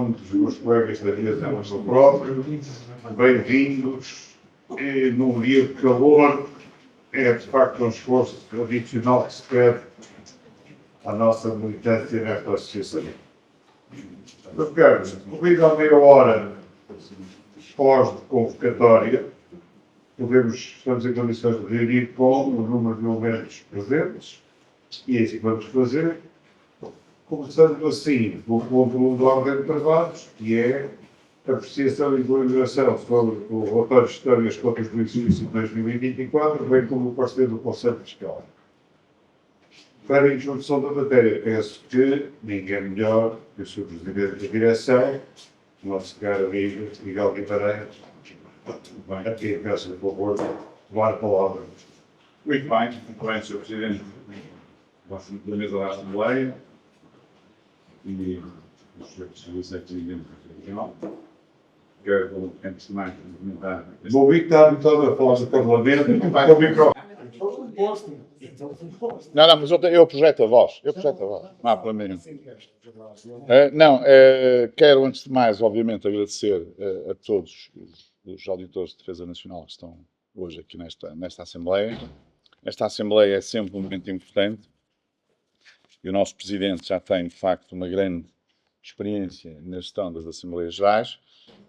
Comissão, dos meus colegas da direção e do próprio, bem-vindos. Num dia de calor, é de facto um esforço adicional que se pede à nossa militância nesta associação. Meus caros, corrida a meia hora pós-convocatória, estamos em condições de reunir com o número de elementos presentes, e é isso que vamos fazer. Começando assim, o ponto de ordem de trabalhos, que é a apreciação e deliberação sobre o relatório de gestão e as contas do exercício de 2024, bem como o parecer do Conselho Fiscal. Para a introdução da matéria, penso que ninguém melhor que o Sr. Presidente da Direção, o nosso caro amigo Miguel Guimarães, a quem peço, por favor, tomar a palavra. Muito bem, Sr. Presidente da mesa da Assembleia e os Srs. Presidente Regional. Quero, antes de mais, cumprimentar. Vou ouvir que está habituado a falar do Parlamento, vai ao microfone. Não, mas eu projeto a voz. Não há problema nenhum. Quero, antes de mais, obviamente, agradecer a todos os auditores de defesa nacional que estão hoje aqui nesta Assembleia. Esta Assembleia é sempre um momento importante e o nosso Presidente já tem, de facto, uma grande experiência na gestão das Assembleias Gerais,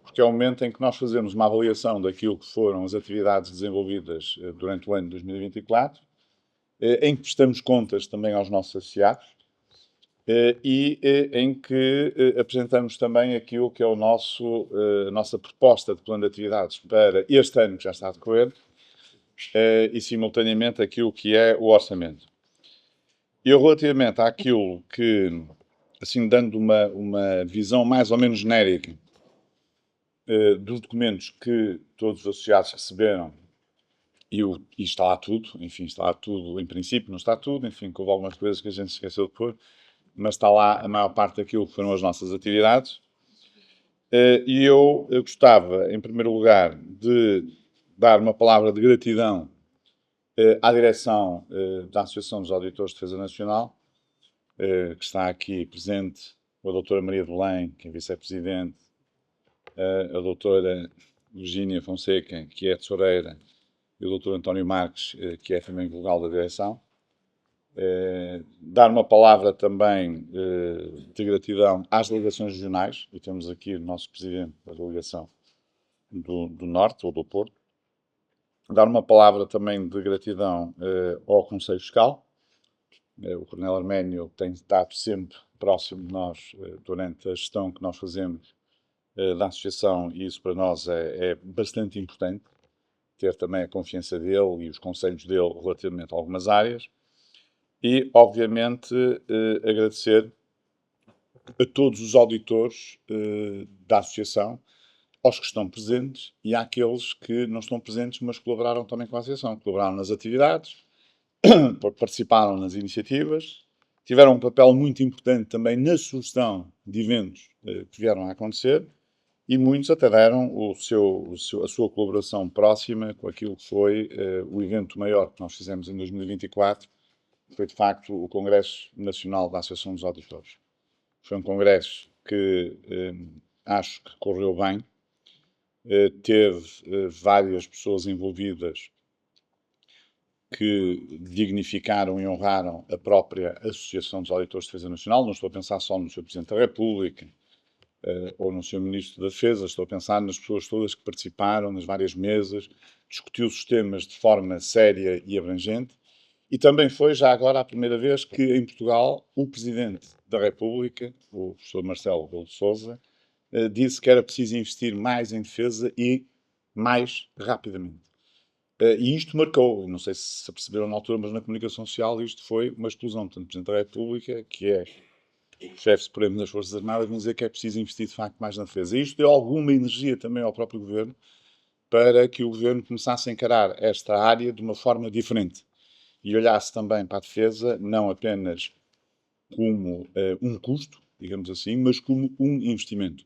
porque é o momento em que nós fazemos uma avaliação daquilo que foram as atividades desenvolvidas durante o ano de 2024, em que prestamos contas também aos nossos associados e em que apresentamos também aquilo que é a nossa proposta de plano de atividades para este ano que já está a decorrer e, simultaneamente, aquilo que é o orçamento. Eu, relativamente àquilo que, assim, dando uma visão mais ou menos genérica dos documentos que todos os associados receberam, e está lá tudo, enfim, está lá tudo, em princípio não está tudo, enfim, que houve algumas coisas que a gente se esqueceu de pôr, mas está lá a maior parte daquilo que foram as nossas atividades. E eu gostava, em primeiro lugar, de dar uma palavra de gratidão à direção da Associação dos Auditores de Defesa Nacional, que está aqui presente, a doutora Maria de Belém, que é vice-presidente, a doutora Virgínia Fonseca, que é tesoureira, e o doutor António Marques, que é também vogal da direção. Dar uma palavra também de gratidão às delegações regionais, e temos aqui o nosso presidente da delegação do Norte, ou do Porto. Dar uma palavra também de gratidão ao Conselho Fiscal. O Coronel Arménio tem estado sempre próximo de nós durante a gestão que nós fazemos da Associação, e isso para nós é bastante importante, ter também a confiança dele e os conselhos dele relativamente a algumas áreas. E, obviamente, agradecer a todos os auditores da Associação, aos que estão presentes e àqueles que não estão presentes, mas colaboraram também com a Associação. Colaboraram nas atividades, participaram nas iniciativas, tiveram um papel muito importante também na sugestão de eventos que vieram a acontecer, e muitos até deram a sua colaboração próxima com aquilo que foi o evento maior que nós fizemos em 2024, que foi, de facto, o Congresso Nacional da Associação dos Auditores. Foi um congresso que acho que correu bem, teve várias pessoas envolvidas que dignificaram e honraram a própria Associação dos Auditores de Defesa Nacional. Não estou a pensar só no Sr. Presidente da República ou no Sr. Ministro da Defesa, estou a pensar nas pessoas todas que participaram nas várias mesas, discutiu os temas de forma séria e abrangente, e também foi, já agora, a primeira vez que, em Portugal, o Presidente da República, o professor Marcelo Rebelo de Sousa, disse que era preciso investir mais em defesa e mais rapidamente. E isto marcou, não sei se perceberam na altura, mas na comunicação social isto foi uma explosão. Portanto, o Presidente da República, que é o chefe supremo das Forças Armadas, vão dizer que é preciso investir, de facto, mais na defesa. E isto deu alguma energia também ao próprio Governo, para que o Governo começasse a encarar esta área de uma forma diferente e olhasse também para a defesa, não apenas como um custo, digamos assim, mas como um investimento.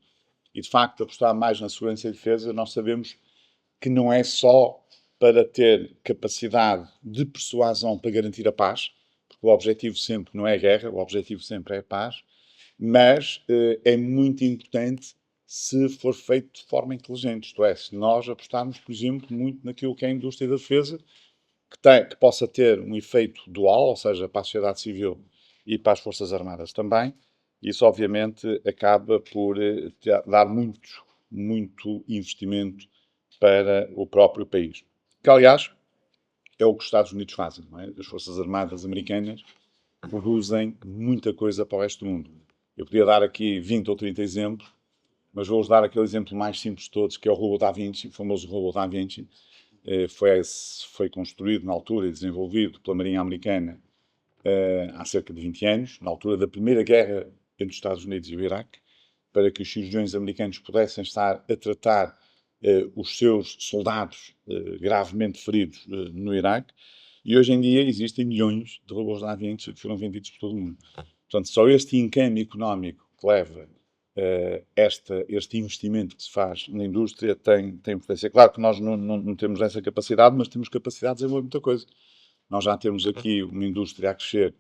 E, de facto, apostar mais na segurança e defesa, nós sabemos que não é só para ter capacidade de persuasão para garantir a paz, porque o objetivo sempre não é a guerra, o objetivo sempre é a paz, mas é muito importante se for feito de forma inteligente. Isto é, se nós apostarmos, por exemplo, muito naquilo que é a indústria da defesa, que possa ter um efeito dual, ou seja, para a sociedade civil e para as Forças Armadas também, isso obviamente acaba por dar muito investimento para o próprio país. Que, aliás, é o que os Estados Unidos fazem, não é? As Forças Armadas americanas produzem muita coisa para o resto do mundo. Eu podia dar aqui 20 ou 30 exemplos, mas vou-vos dar aquele exemplo mais simples de todos, que é o robô Da Vinci, o famoso robô Da Vinci. Foi construído na altura e desenvolvido pela Marinha Americana há cerca de 20 anos, na altura da Primeira Guerra entre os Estados Unidos e o Iraque, para que os cirurgiões americanos pudessem estar a tratar os seus soldados gravemente feridos no Iraque. E hoje em dia existem milhões de robôs Da Vinci que foram vendidos por todo o mundo. Portanto, só este encame económico que leva este investimento que se faz na indústria tem importância. Claro que nós não temos essa capacidade, mas temos capacidade de desenvolver muita coisa. Nós já temos aqui uma indústria a crescer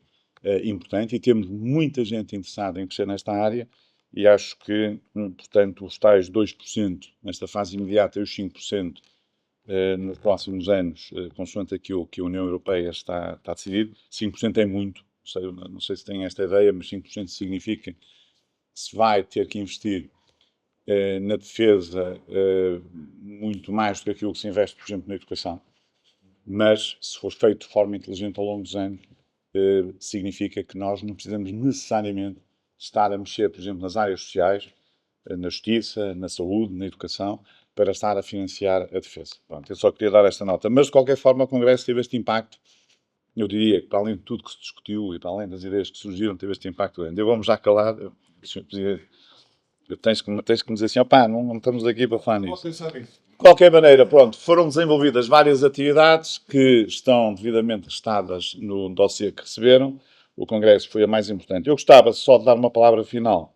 importante e temos muita gente interessada em crescer nesta área e acho que, portanto, os tais 2% nesta fase imediata e os 5% nos próximos anos, consoante aquilo que a União Europeia está decidido, 5% é muito, não sei se têm esta ideia, mas 5% significa que se vai ter que investir na defesa muito mais do que aquilo que se investe, por exemplo, na educação. Mas, se for feito de forma inteligente ao longo dos anos, significa que nós não precisamos necessariamente estar a mexer, por exemplo, nas áreas sociais, na justiça, na saúde, na educação, para estar a financiar a defesa. Pronto, eu só queria dar esta nota. Mas, de qualquer forma, o Congresso teve este impacto. Eu diria que, para além de tudo que se discutiu e para além das ideias que surgiram, teve este impacto grande. Eu vou-me já calar, Sr. Presidente. Tens que me dizer assim, opá, não estamos aqui para falar nisso. De qualquer maneira, pronto, foram desenvolvidas várias atividades que estão devidamente listadas no dossiê que receberam. O Congresso foi a mais importante. Eu gostava só de dar uma palavra final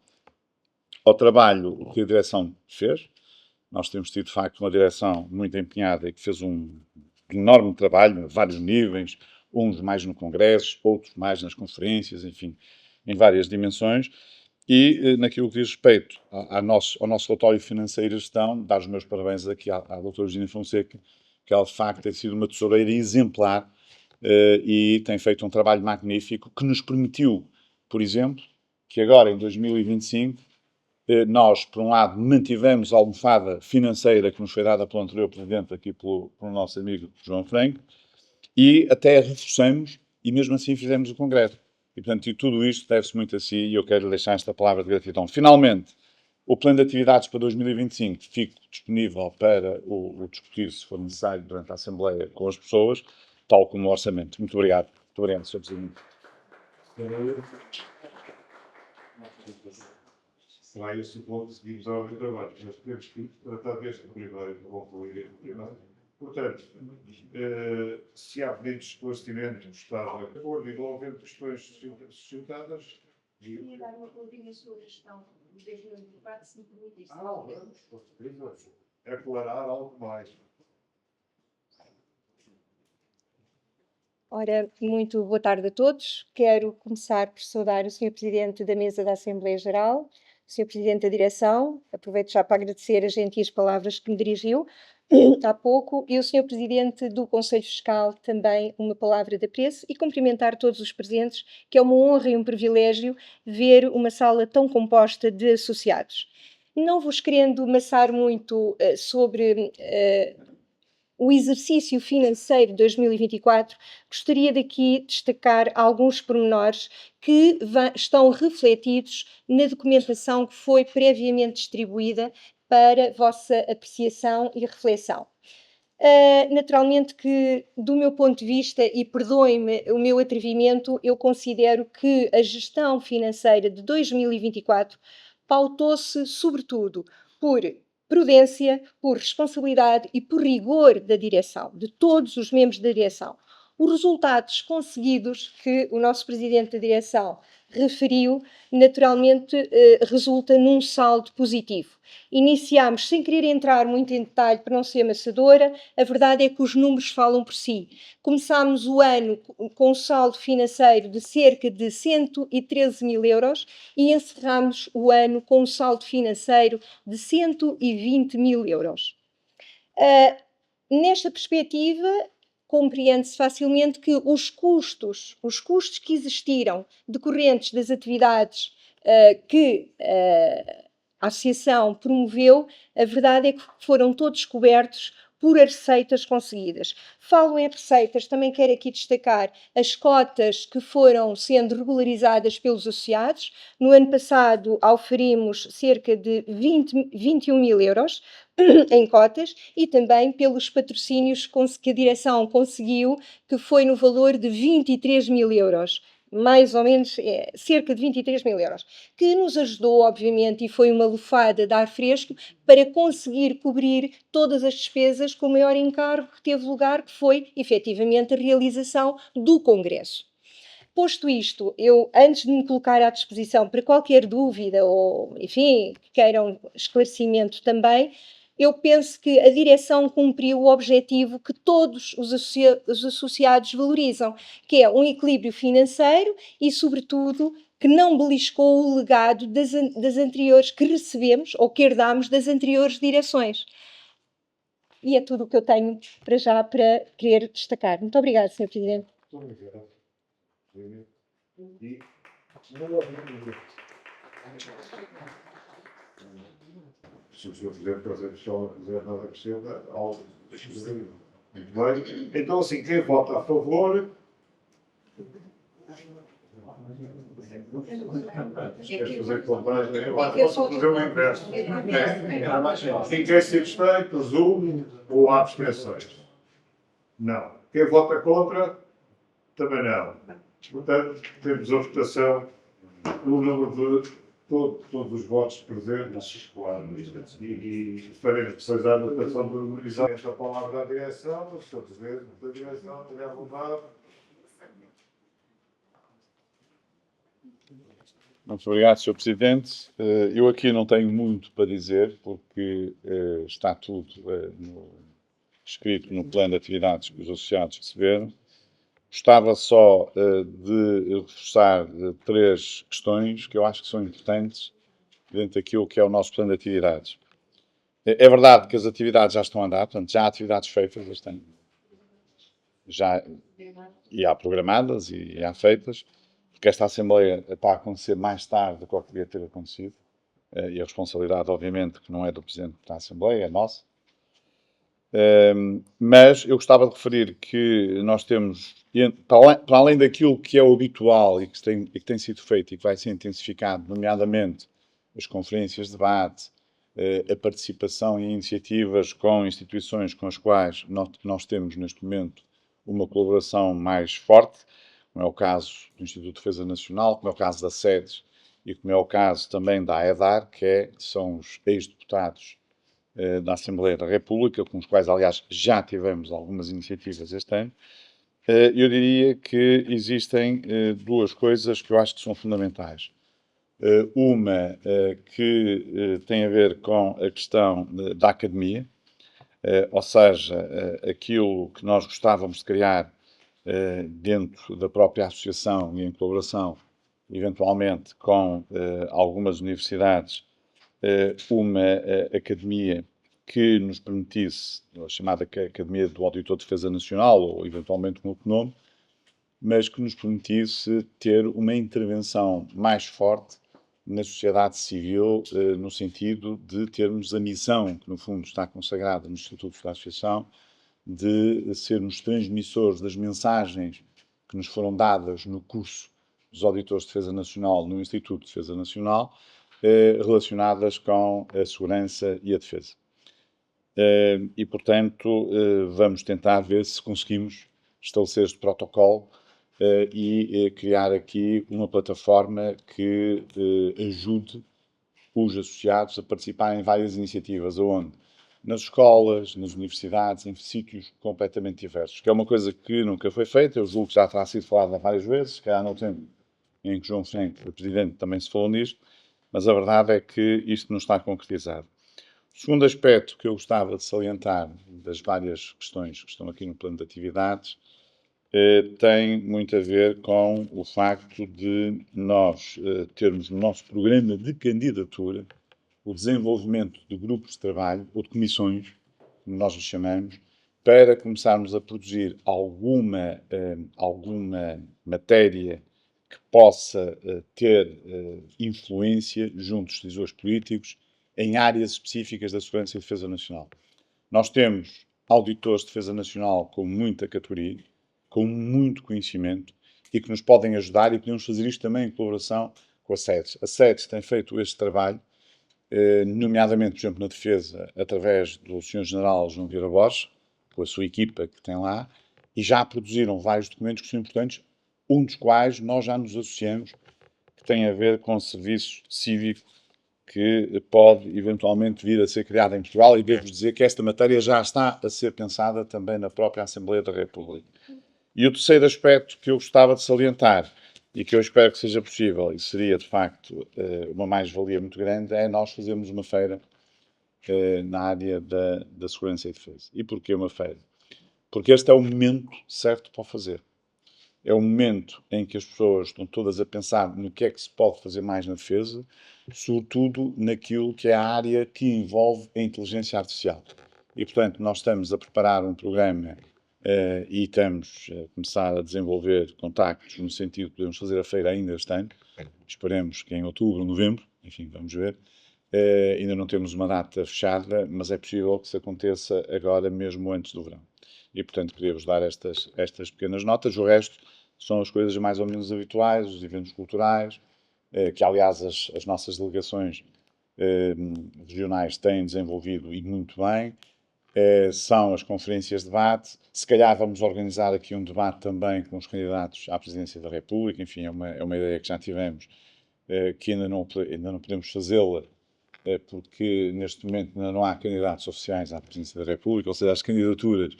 ao trabalho que a direção fez. Nós temos tido, de facto, uma direção muito empenhada e que fez um enorme trabalho, a vários níveis, uns mais no Congresso, outros mais nas conferências, enfim, em várias dimensões. E naquilo que diz respeito ao nosso relatório financeiro e gestão, dar os meus parabéns aqui à doutora Virginia Fonseca, que ela de facto tem sido uma tesoureira exemplar e tem feito um trabalho magnífico que nos permitiu, por exemplo, que agora em 2025 nós, por um lado, mantivemos a almofada financeira que nos foi dada pelo anterior presidente, aqui pelo nosso amigo João Franco, e até a reforçamos e mesmo assim fizemos o Congresso. E, portanto, e tudo isto deve-se muito a si e eu quero deixar esta palavra de gratidão. Finalmente, o plano de atividades para 2025 fica disponível para o discutir, se for necessário, durante a Assembleia com as pessoas, tal como o orçamento. Muito obrigado. Muito obrigado, Sr. Presidente. Será esse o ponto que seguimos ao trabalho. Nós temos que tratar deste primeiro e concluir o primeiro. Portanto, se há pedidos de esclarecimento, está de acordo e não havendo questões suscitadas. Queria dar uma palavrinha sobre a gestão de 2024, se me permitisse. Vamos, aclarar algo mais. Ora, muito boa tarde a todos. Quero começar por saudar o Sr. Presidente da Mesa da Assembleia Geral, o Sr. Presidente da Direção, aproveito já para agradecer as gentis palavras que me dirigiu há pouco, e o Sr. Presidente do Conselho Fiscal também uma palavra de apreço e cumprimentar todos os presentes, que é uma honra e um privilégio ver uma sala tão composta de associados. Não vos querendo maçar muito sobre o exercício financeiro de 2024, gostaria daqui destacar alguns pormenores que estão refletidos na documentação que foi previamente distribuída para vossa apreciação e reflexão. Naturalmente que, do meu ponto de vista, e perdoem-me o meu atrevimento, eu considero que a gestão financeira de 2024 pautou-se, sobretudo, por prudência, por responsabilidade e por rigor da direção, de todos os membros da direção. Os resultados conseguidos que o nosso presidente da direção referiu, naturalmente, resulta num saldo positivo. Iniciámos, sem querer entrar muito em detalhe para não ser amassadora, a verdade é que os números falam por si. Começámos o ano com um saldo financeiro de cerca de 113 mil euros e encerramos o ano com um saldo financeiro de 120 mil euros. Nesta perspectiva, compreende-se facilmente que os custos que existiram decorrentes das atividades que a Associação promoveu, a verdade é que foram todos cobertos por as receitas conseguidas. Falo em receitas, também quero aqui destacar as cotas que foram sendo regularizadas pelos associados. No ano passado, auferimos cerca de 21 mil euros em cotas e também pelos patrocínios que a direção conseguiu, que foi no valor de 23 mil euros. Mais ou menos, cerca de 23 mil euros, que nos ajudou, obviamente, e foi uma lufada de ar fresco para conseguir cobrir todas as despesas com o maior encargo que teve lugar, que foi, efetivamente, a realização do Congresso. Posto isto, eu, antes de me colocar à disposição para qualquer dúvida ou, enfim, que queiram esclarecimento também, eu penso que a direção cumpriu o objetivo que todos os associados valorizam, que é um equilíbrio financeiro e, sobretudo, que não beliscou o legado das anteriores que recebemos ou que herdámos das anteriores direções. E é tudo o que eu tenho para já para querer destacar. Muito obrigada, Sr. Presidente. Muito obrigado. E se o Sr. Presidente fazer só dizer nada que seja, algo muito bem. Então, assim, quem vota a favor. Queres fazer contagem? Eu posso fazer o inverso. Quem quer ser abstém, presumo, ou há abstenções? Não. Quem vota contra? Também não. Portanto, temos a votação no número de todos os votos presentes e faremos precisar da votação de memorizar esta palavra da direção, o Sr. Presidente da direção, tenha à vontade. Muito obrigado, Sr. Presidente. Eu aqui não tenho muito para dizer, porque está tudo escrito no plano de atividades que os associados receberam. Gostava só de reforçar 3 questões que eu acho que são importantes dentro daquilo que é o nosso plano de atividades. É verdade que as atividades já estão a andar, portanto, já há atividades feitas este ano. E há programadas e há feitas, porque esta Assembleia está a acontecer mais tarde do que o que devia ter acontecido. E a responsabilidade, obviamente, que não é do Presidente da Assembleia, é nossa. Mas eu gostava de referir que nós temos, para além daquilo que é o habitual e que tem sido feito e que vai ser intensificado, nomeadamente as conferências de debate, a participação em iniciativas com instituições com as quais nós temos neste momento uma colaboração mais forte, como é o caso do Instituto de Defesa Nacional, como é o caso da SEDES e como é o caso também da AEDAR, são os ex-deputados da Assembleia da República, com os quais, aliás, já tivemos algumas iniciativas este ano. Eu diria que existem 2 coisas que eu acho que são fundamentais. Uma que tem a ver com a questão da academia, ou seja, aquilo que nós gostávamos de criar dentro da própria associação e em colaboração, eventualmente, com algumas universidades, uma academia que nos permitisse, a chamada Academia do Auditor de Defesa Nacional, ou eventualmente um outro nome, mas que nos permitisse ter uma intervenção mais forte na sociedade civil, no sentido de termos a missão, que no fundo está consagrada nos Estatutos da Associação, de sermos transmissores das mensagens que nos foram dadas no curso dos Auditores de Defesa Nacional no Instituto de Defesa Nacional, relacionadas com a segurança e a defesa. E, portanto, vamos tentar ver se conseguimos estabelecer este protocolo e criar aqui uma plataforma que ajude os associados a participar em várias iniciativas, onde nas escolas, nas universidades, em sítios completamente diversos, que é uma coisa que nunca foi feita. Eu julgo que já terá sido falada várias vezes, que há no tempo em que João Franco, o Presidente, também se falou nisto, mas a verdade é que isto não está concretizado. O segundo aspecto que eu gostava de salientar das várias questões que estão aqui no plano de atividades tem muito a ver com o facto de nós termos no nosso programa de candidatura o desenvolvimento de grupos de trabalho ou de comissões, como nós lhes chamamos, para começarmos a produzir alguma matéria que possa ter influência junto dos decisores políticos em áreas específicas da segurança e defesa nacional. Nós temos auditores de defesa nacional com muita categoria, com muito conhecimento e que nos podem ajudar, e podemos fazer isto também em colaboração com a SEDES. A SEDES tem feito este trabalho, nomeadamente, por exemplo, na defesa, através do Sr. General João Vieira Borges, com a sua equipa que tem lá, e já produziram vários documentos que são importantes, um dos quais nós já nos associamos, que tem a ver com o serviço cívico que pode eventualmente vir a ser criado em Portugal, e devo dizer que esta matéria já está a ser pensada também na própria Assembleia da República. E o terceiro aspecto que eu gostava de salientar, e que eu espero que seja possível, e seria de facto uma mais-valia muito grande, é nós fazermos uma feira na área da segurança e defesa. E porquê uma feira? Porque este é o momento certo para o fazer. É o momento em que as pessoas estão todas a pensar no que é que se pode fazer mais na defesa, sobretudo naquilo que é a área que envolve a inteligência artificial. E, portanto, nós estamos a preparar um programa e estamos a começar a desenvolver contactos no sentido de podermos fazer a feira ainda este ano. Esperemos que em outubro ou novembro, enfim, vamos ver. Ainda não temos uma data fechada, mas é possível que isso aconteça agora mesmo antes do verão. E, portanto, queria-vos dar estas pequenas notas. O resto são as coisas mais ou menos habituais, os eventos culturais, que, aliás, as nossas delegações regionais têm desenvolvido e muito bem. São as conferências de debate. Se calhar vamos organizar aqui um debate também com os candidatos à presidência da República. Enfim, é uma ideia que já tivemos, que ainda não podemos fazê-la, porque neste momento ainda não há candidatos oficiais à presidência da República, ou seja, as candidaturas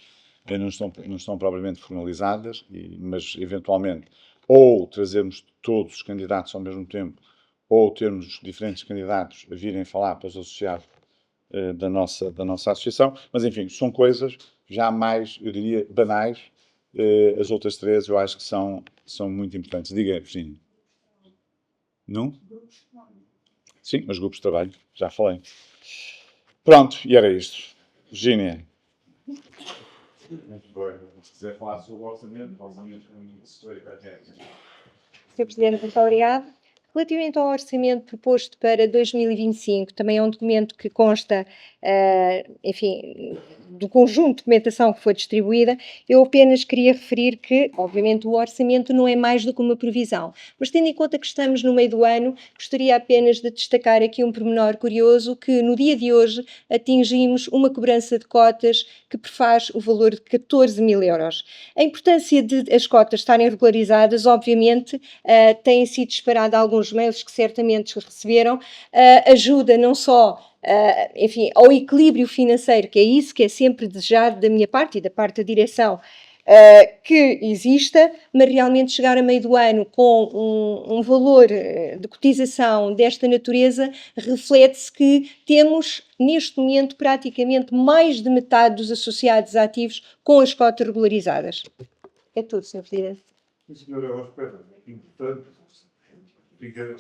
não estão propriamente formalizadas, mas eventualmente ou trazermos todos os candidatos ao mesmo tempo, ou termos diferentes candidatos a virem falar para os associados da nossa associação, mas enfim, são coisas já mais, eu diria, banais. As outras três eu acho que são muito importantes. Diga, Virginia. Não? Sim, os grupos de trabalho, já falei. Pronto, e era isto. Virginia. Muito bem. Se quiser falar sobre o orçamento é uma história até. Sr. Presidente, muito obrigada. Relativamente ao orçamento proposto para 2025, também é um documento que consta, enfim, do conjunto de documentação que foi distribuída. Eu apenas queria referir que, obviamente, o orçamento não é mais do que uma previsão, mas tendo em conta que estamos no meio do ano, gostaria apenas de destacar aqui um pormenor curioso, que no dia de hoje atingimos uma cobrança de cotas que prefaz o valor de 14 mil euros. A importância de as cotas estarem regularizadas, obviamente, têm sido disparados alguns mails que certamente receberam, ajuda não só enfim, ao equilíbrio financeiro, que é isso que é sempre desejado da minha parte e da parte da direção, que exista, mas realmente chegar a meio do ano com um valor de cotização desta natureza, reflete-se que temos, neste momento, praticamente mais de metade dos associados ativos com as cotas regularizadas. É tudo, Sr. Presidente. Sim, senhor, é um aspecto importante. Diga.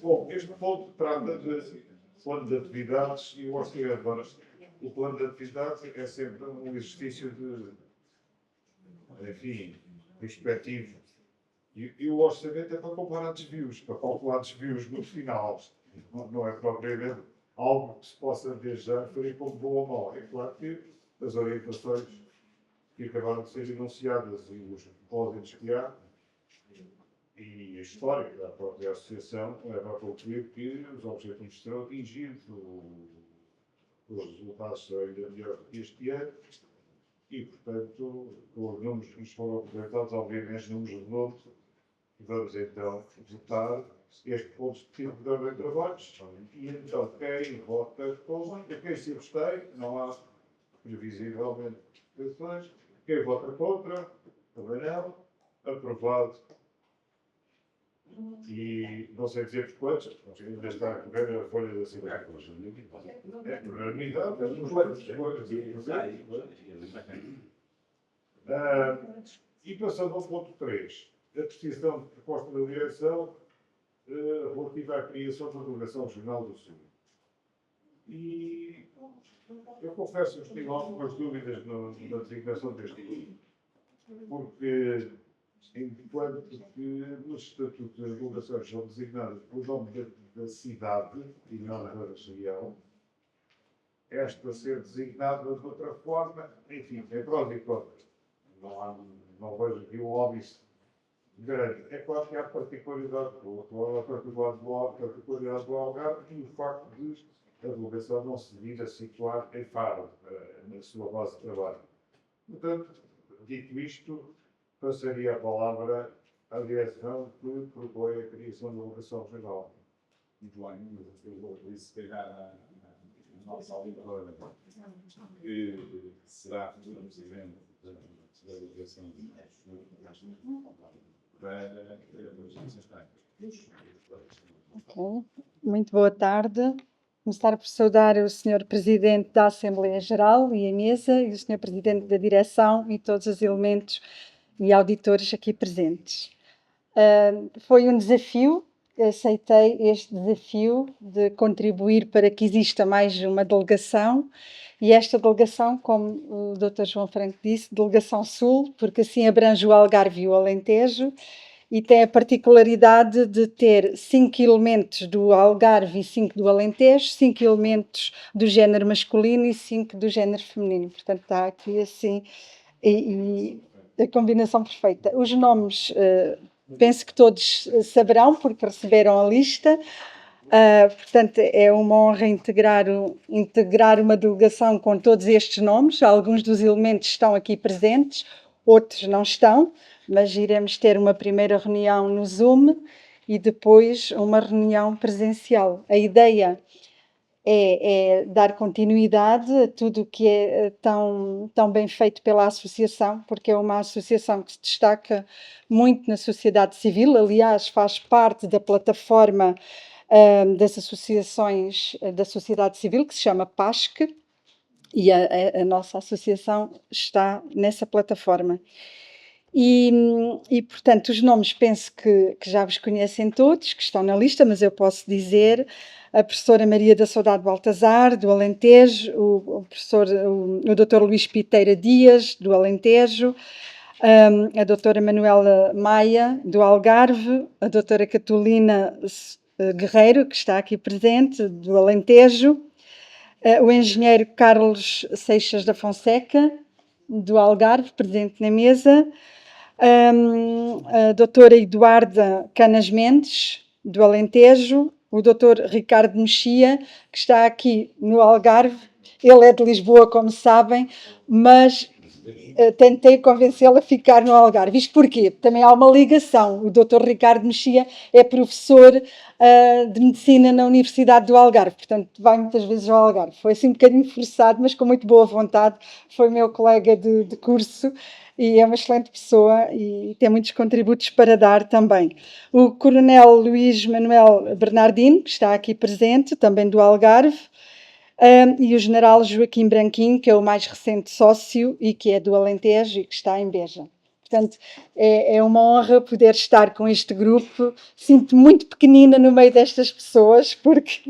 Bom, este ponto trata de plano de atividades e o orçamento. Agora, o plano de atividades é sempre um exercício de, enfim, respectivo. E o orçamento é para comparar desvios, para calcular desvios no final. Não é propriamente algo que se possa desde já referir como bom ou mau. É claro que as orientações que acabaram de ser enunciadas e os propósitos que há e a história da própria associação leva a concluir que os objetivos serão atingidos, os resultados serão ainda melhores que este ano e, portanto, os números que nos foram apresentados, obviamente, números redondos, vamos então votar este ponto específico da ordem de trabalhos. E então, quem vota contra, quem se abstém, não há previsivelmente questões. Quem vota contra, também não. Aprovado. E não sei dizer quantos, mas ainda está a correr a folha da cidade. É por unanimidade, e passando ao ponto 3, a decisão de proposta da direção relativa à criação da Delegação Regional do Sul. E eu confesso que tive algumas dúvidas na designação deste grupo, porque enquanto que nos estatutos das delegações são designadas pelo nome da cidade e não da região, esta ser designada de outra forma, enfim, é prós e contras. Não vejo aqui um óbvio grande. É claro que há particularidade do Algarve e o facto de a delegação não se vir a situar em Faro, na sua base de trabalho. Portanto, dito isto, passaria a palavra à direção que propõe a criação da delegação regional. Muito bem, eu vou solicitar a nossa auditora, que será futura presidente da delegação para as nossas técnicas. Ok. Muito boa tarde. Começar por saudar o Sr. Presidente da Assembleia Geral e a mesa, e o Sr. Presidente da Direção e todos os elementos e auditores aqui presentes. Foi um desafio, aceitei este desafio de contribuir para que exista mais uma delegação, e esta delegação, como o Dr. João Franco disse, Delegação Sul, porque assim abrange o Algarve e o Alentejo, e tem a particularidade de ter 5 elementos do Algarve e 5 do Alentejo, 5 elementos do género masculino e 5 do género feminino. Portanto, está aqui assim e a combinação perfeita. Os nomes, penso que todos saberão, porque receberam a lista. Portanto, é uma honra integrar uma delegação com todos estes nomes. Alguns dos elementos estão aqui presentes, outros não estão, mas iremos ter uma primeira reunião no Zoom e depois uma reunião presencial. A ideia é dar continuidade a tudo o que é tão bem feito pela associação, porque é uma associação que se destaca muito na sociedade civil. Aliás, faz parte da plataforma das associações da sociedade civil, que se chama PASC, e a nossa associação está nessa plataforma. E, portanto, os nomes penso que já vos conhecem todos, que estão na lista, mas eu posso dizer a professora Maria da Saudade Baltazar, do Alentejo, o Dr. Luís Piteira Dias, do Alentejo, a doutora Manuela Maia, do Algarve, a doutora Catolina Guerreiro, que está aqui presente, do Alentejo, o engenheiro Carlos Seixas da Fonseca, do Algarve, presente na mesa, a doutora Eduarda Canas Mendes, do Alentejo, o doutor Ricardo Mexia, que está aqui no Algarve. Ele é de Lisboa, como sabem, mas tentei convencê-lo a ficar no Algarve. Isto porquê? Também há uma ligação. O doutor Ricardo Mexia é professor de Medicina na Universidade do Algarve, portanto vai muitas vezes ao Algarve. Foi assim um bocadinho forçado, mas com muito boa vontade. Foi meu colega de curso e é uma excelente pessoa e tem muitos contributos para dar também. O coronel Luís Manuel Bernardino, que está aqui presente, também do Algarve, e o general Joaquim Branquinho, que é o mais recente sócio e que é do Alentejo e que está em Beja. Portanto, é uma honra poder estar com este grupo. Sinto-me muito pequenina no meio destas pessoas, porque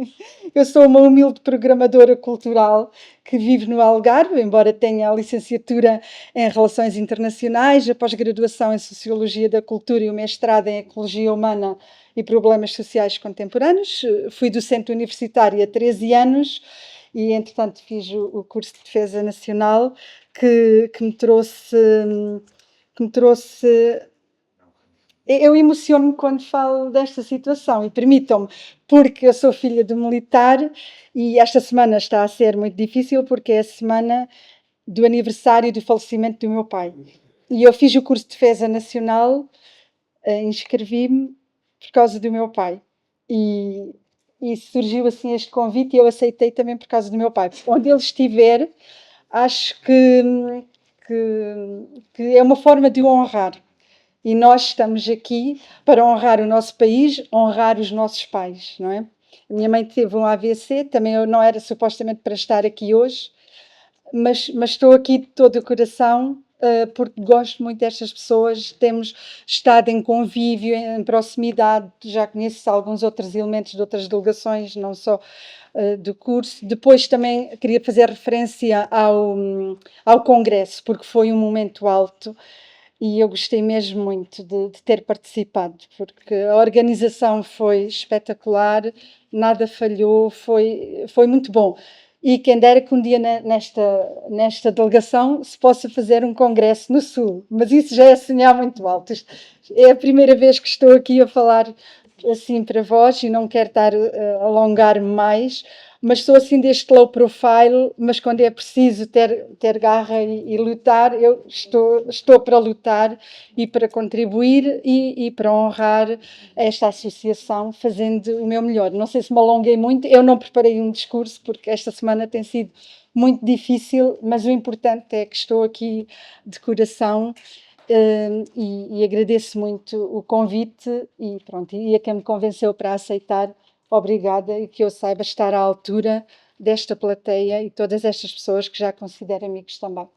eu sou uma humilde programadora cultural que vive no Algarve, embora tenha a licenciatura em Relações Internacionais, a pós-graduação em Sociologia da Cultura e o mestrado em Ecologia Humana e Problemas Sociais Contemporâneos. Fui docente universitária há 13 anos e, entretanto, fiz o curso de Defesa Nacional que me trouxe... Eu emociono-me quando falo desta situação e permitam-me, porque eu sou filha de militar e esta semana está a ser muito difícil porque é a semana do aniversário do falecimento do meu pai. E eu fiz o curso de Defesa Nacional inscrevi-me por causa do meu pai. E, e surgiu assim este convite e eu aceitei também por causa do meu pai. Onde ele estiver, acho que é uma forma de o honrar. E nós estamos aqui para honrar o nosso país, honrar os nossos pais, não é? A minha mãe teve um AVC, também eu não era supostamente para estar aqui hoje, mas estou aqui de todo o coração, porque gosto muito destas pessoas, temos estado em convívio, em proximidade, já conheço alguns outros elementos de outras delegações, não só do curso. Depois também queria fazer referência ao Congresso, porque foi um momento alto e eu gostei mesmo muito de ter participado, porque a organização foi espetacular, nada falhou, foi muito bom. E quem dera que um dia nesta delegação se possa fazer um congresso no Sul, mas isso já é sonhar muito alto. É a primeira vez que estou aqui a falar assim para vós e não quero estar a alongar mais, mas sou assim deste low profile, mas quando é preciso ter garra e lutar, eu estou para lutar e para contribuir e para honrar esta associação, fazendo o meu melhor. Não sei se me alonguei muito, eu não preparei um discurso, porque esta semana tem sido muito difícil, mas o importante é que estou aqui de coração. E agradeço muito o convite e pronto, e a quem me convenceu para aceitar, obrigada, e que eu saiba estar à altura desta plateia e todas estas pessoas que já considero amigos também.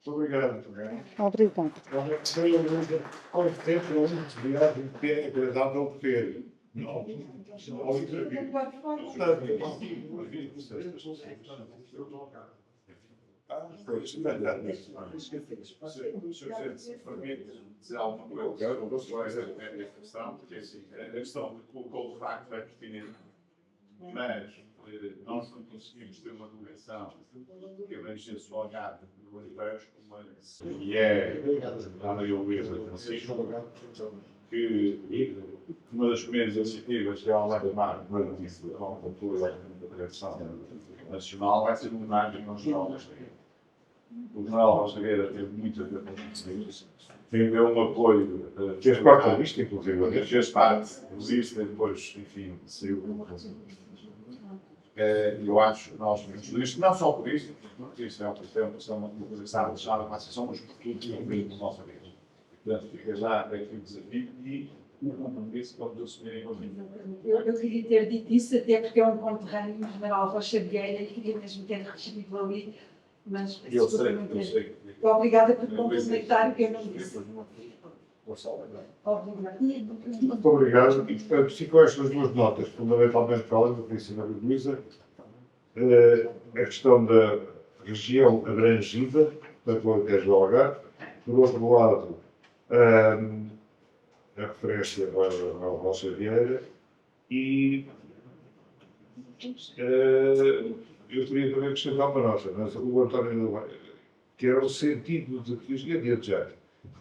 Muito obrigado. Obrigada. Realmente foi com tempo eu muito obrigado em ter agradável ter. Não, Pois, verdade. Se eu dizer alguma coisa, eu não sou essa questão, porque assim, a questão que colocou de facto é pertinente, mas nós não conseguimos ter uma delegação que abrange só a gata do universo, e é a Maria Luísa Francisco, que uma das primeiras iniciativas que ela vai tomar para a cultura da Federação Nacional vai ser uma imagem nacional. O Jornal Rosagueira teve muito a ver com isso. Tem um apoio. Fez parte da lista, inclusive. Fez parte da lista, depois, enfim, saiu. Eu acho que nós temos isto, não só por isso, porque isso é uma posição deixada uma sessão, mas por tudo que é da nossa vida. Portanto, fica já aqui o desafio e o compromisso quando assumirem comigo. Eu queria ter dito isso, até porque é um conterrâneo, o General Rocha Vieira, e queria mesmo ter recebido ali, mas Eu sei. obrigada por complementar o que eu não disse. Obrigada. Muito obrigado. E, portanto, ficam estas duas notas, fundamentalmente para além do que disse a Maria Luísa, a questão da região abrangida, portanto, o Alentejo do Algarve. Por outro lado, a referência ao Rocha Vieira e eu queria também acrescentar uma nota, mas o António, que era o sentido de que, e adiante já,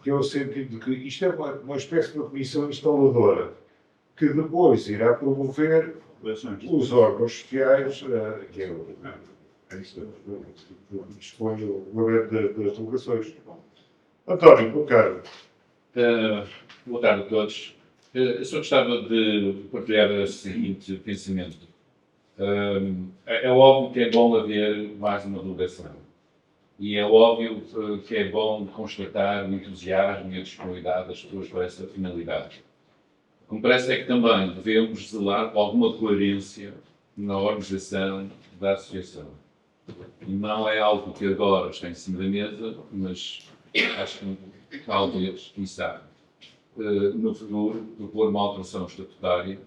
que é o sentido de que isto é uma espécie de comissão instaladora, que depois irá promover os órgãos sociais, que é o dispõe o governo das delegações. António, meu caro. Boa tarde a todos. Eu só gostava de partilhar o seguinte pensamento. É óbvio que é bom haver mais uma delegação. E é óbvio que é bom constatar o entusiasmo e a disponibilidade das pessoas para essa finalidade. O que me parece é que também devemos zelar por alguma coerência na organização da associação. E não é algo que agora está em cima da mesa, mas acho que talvez, quiçá, no futuro, propor uma alteração estatutária,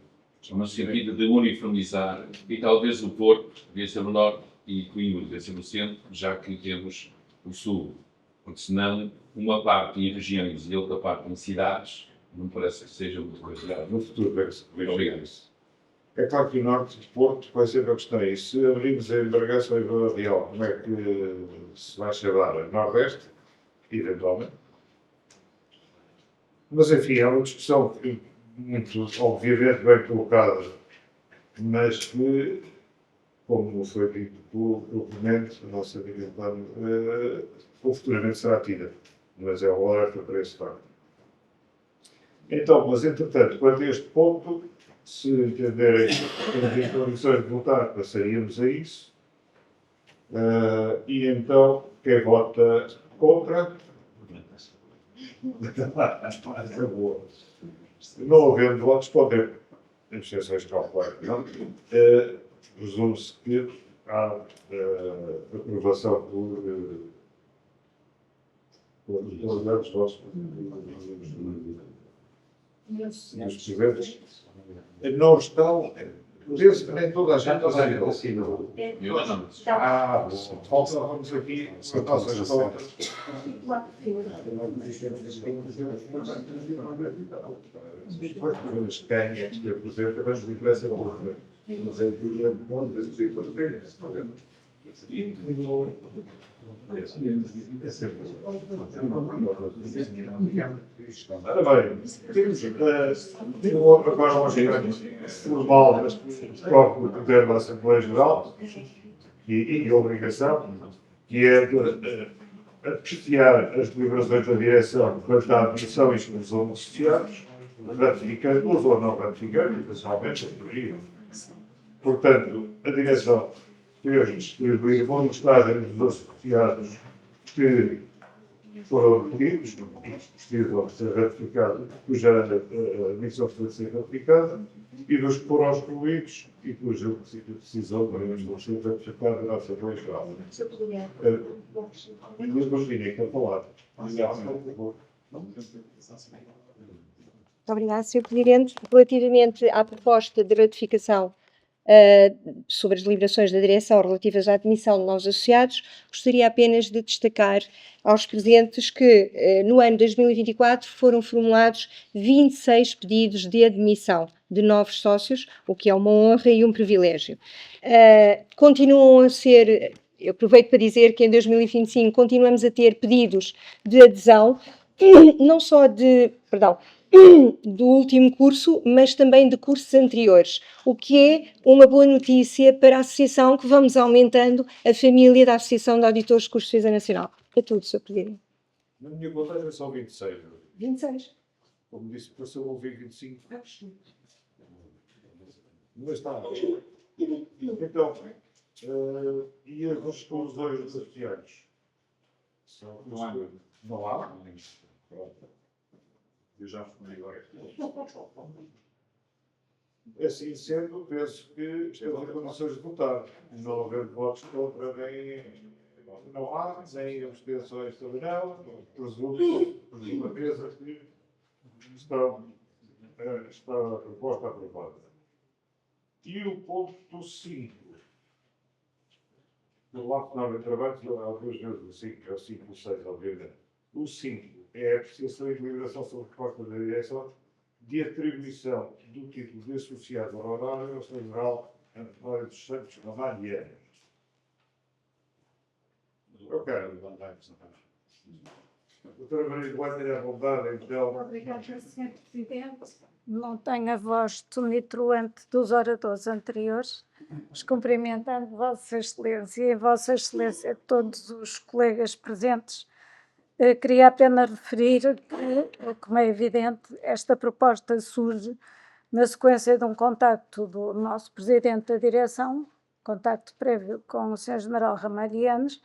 no sentido de uniformizar, e talvez o Porto devia ser o Norte e Coimbra devia ser o Centro, já que temos o Sul. Porque senão, uma parte em regiões e outra parte em cidades, não parece que seja muito coisa. No futuro, vê-se. Obrigado. É claro que o Norte de Porto vai ser a questão. E se abrirmos a Bragança e Vila Real, como é que se vai chamar? Nordeste? Eventualmente. Mas, enfim, é uma discussão muito, obviamente, bem colocada, mas que, como foi dito pelo Clemente, a nossa amiga de plano, futuramente será tida. Mas é um alerta para esse facto. Então, mas entretanto, quanto a este ponto, se entenderem que temos em condições de votar, passaríamos a isso. E então, quem vota contra? Não havendo votos, pode ter abstenções calculadas. Presume-se que há aprovação por os votos dos presentes. Não estão. Penso que nem toda a gente assinou. Eu não. Faltávamos aqui as nossas contas. Quem é que apresenta, mas me interessa pouco. Mas é que é bom dizer ora bem, temos agora uma aspecto formal, mas próprio do poder da Assembleia Geral e obrigação, que é de apreciar as deliberações da direção quanto à admissão e exclusão dos associados, ratificando-os ou não ratificando, eventualmente, portanto, a direção vão mostrar os associados que foram detidos e precisam ser ratificados, cuja admissão foi ser ratificada, e dos que foram excluídos e cuja decisão não ser ratificada na Assembleia Geral. Luís Martins, quer falar? Muito obrigada, Sr. Presidente. Relativamente à proposta de ratificação sobre as deliberações da direção relativas à admissão de novos associados, gostaria apenas de destacar aos presentes que no ano 2024 foram formulados 26 pedidos de admissão de novos sócios, o que é uma honra e um privilégio. Continuam a ser, eu aproveito para dizer que em 2025 continuamos a ter pedidos de adesão, não só do último curso, mas também de cursos anteriores, o que é uma boa notícia para a associação, que vamos aumentando a família da Associação de Auditores de Cursos de Defesa Nacional. É tudo, Sr. Presidente. Na minha contagem são 26. 26. Como disse, passou a ouvir 25. Mas está. Então, e as exclusões dos associados? Não há. Não há? Pronto. Eu já fui agora. Assim sendo, penso que estamos em condições de votar. Não haver votos contra, nem não há, nem abstenções também não. Presumo a mesa que está a proposta aprovada. E o ponto 5. No lá final de trabalho, há duas vezes o 5, é o 5 e o 6, obviamente. O 5 é a apreciação e deliberação sobre a proposta da direção de atribuição do título de associado honorário ao Sr. General António dos Santos Ramalho e Enes. Ok. Doutora Maria Duarte, tenha a vontade, então. Obrigada, Sr. Presidente. Não tenho a voz tonitruante dos oradores anteriores, mas cumprimentando Vossa Excelência e Vossa Excelência todos os colegas presentes. Queria apenas referir que, como é evidente, esta proposta surge na sequência de um contacto do nosso Presidente da Direção, contacto prévio com o Sr. General Ramalhianes,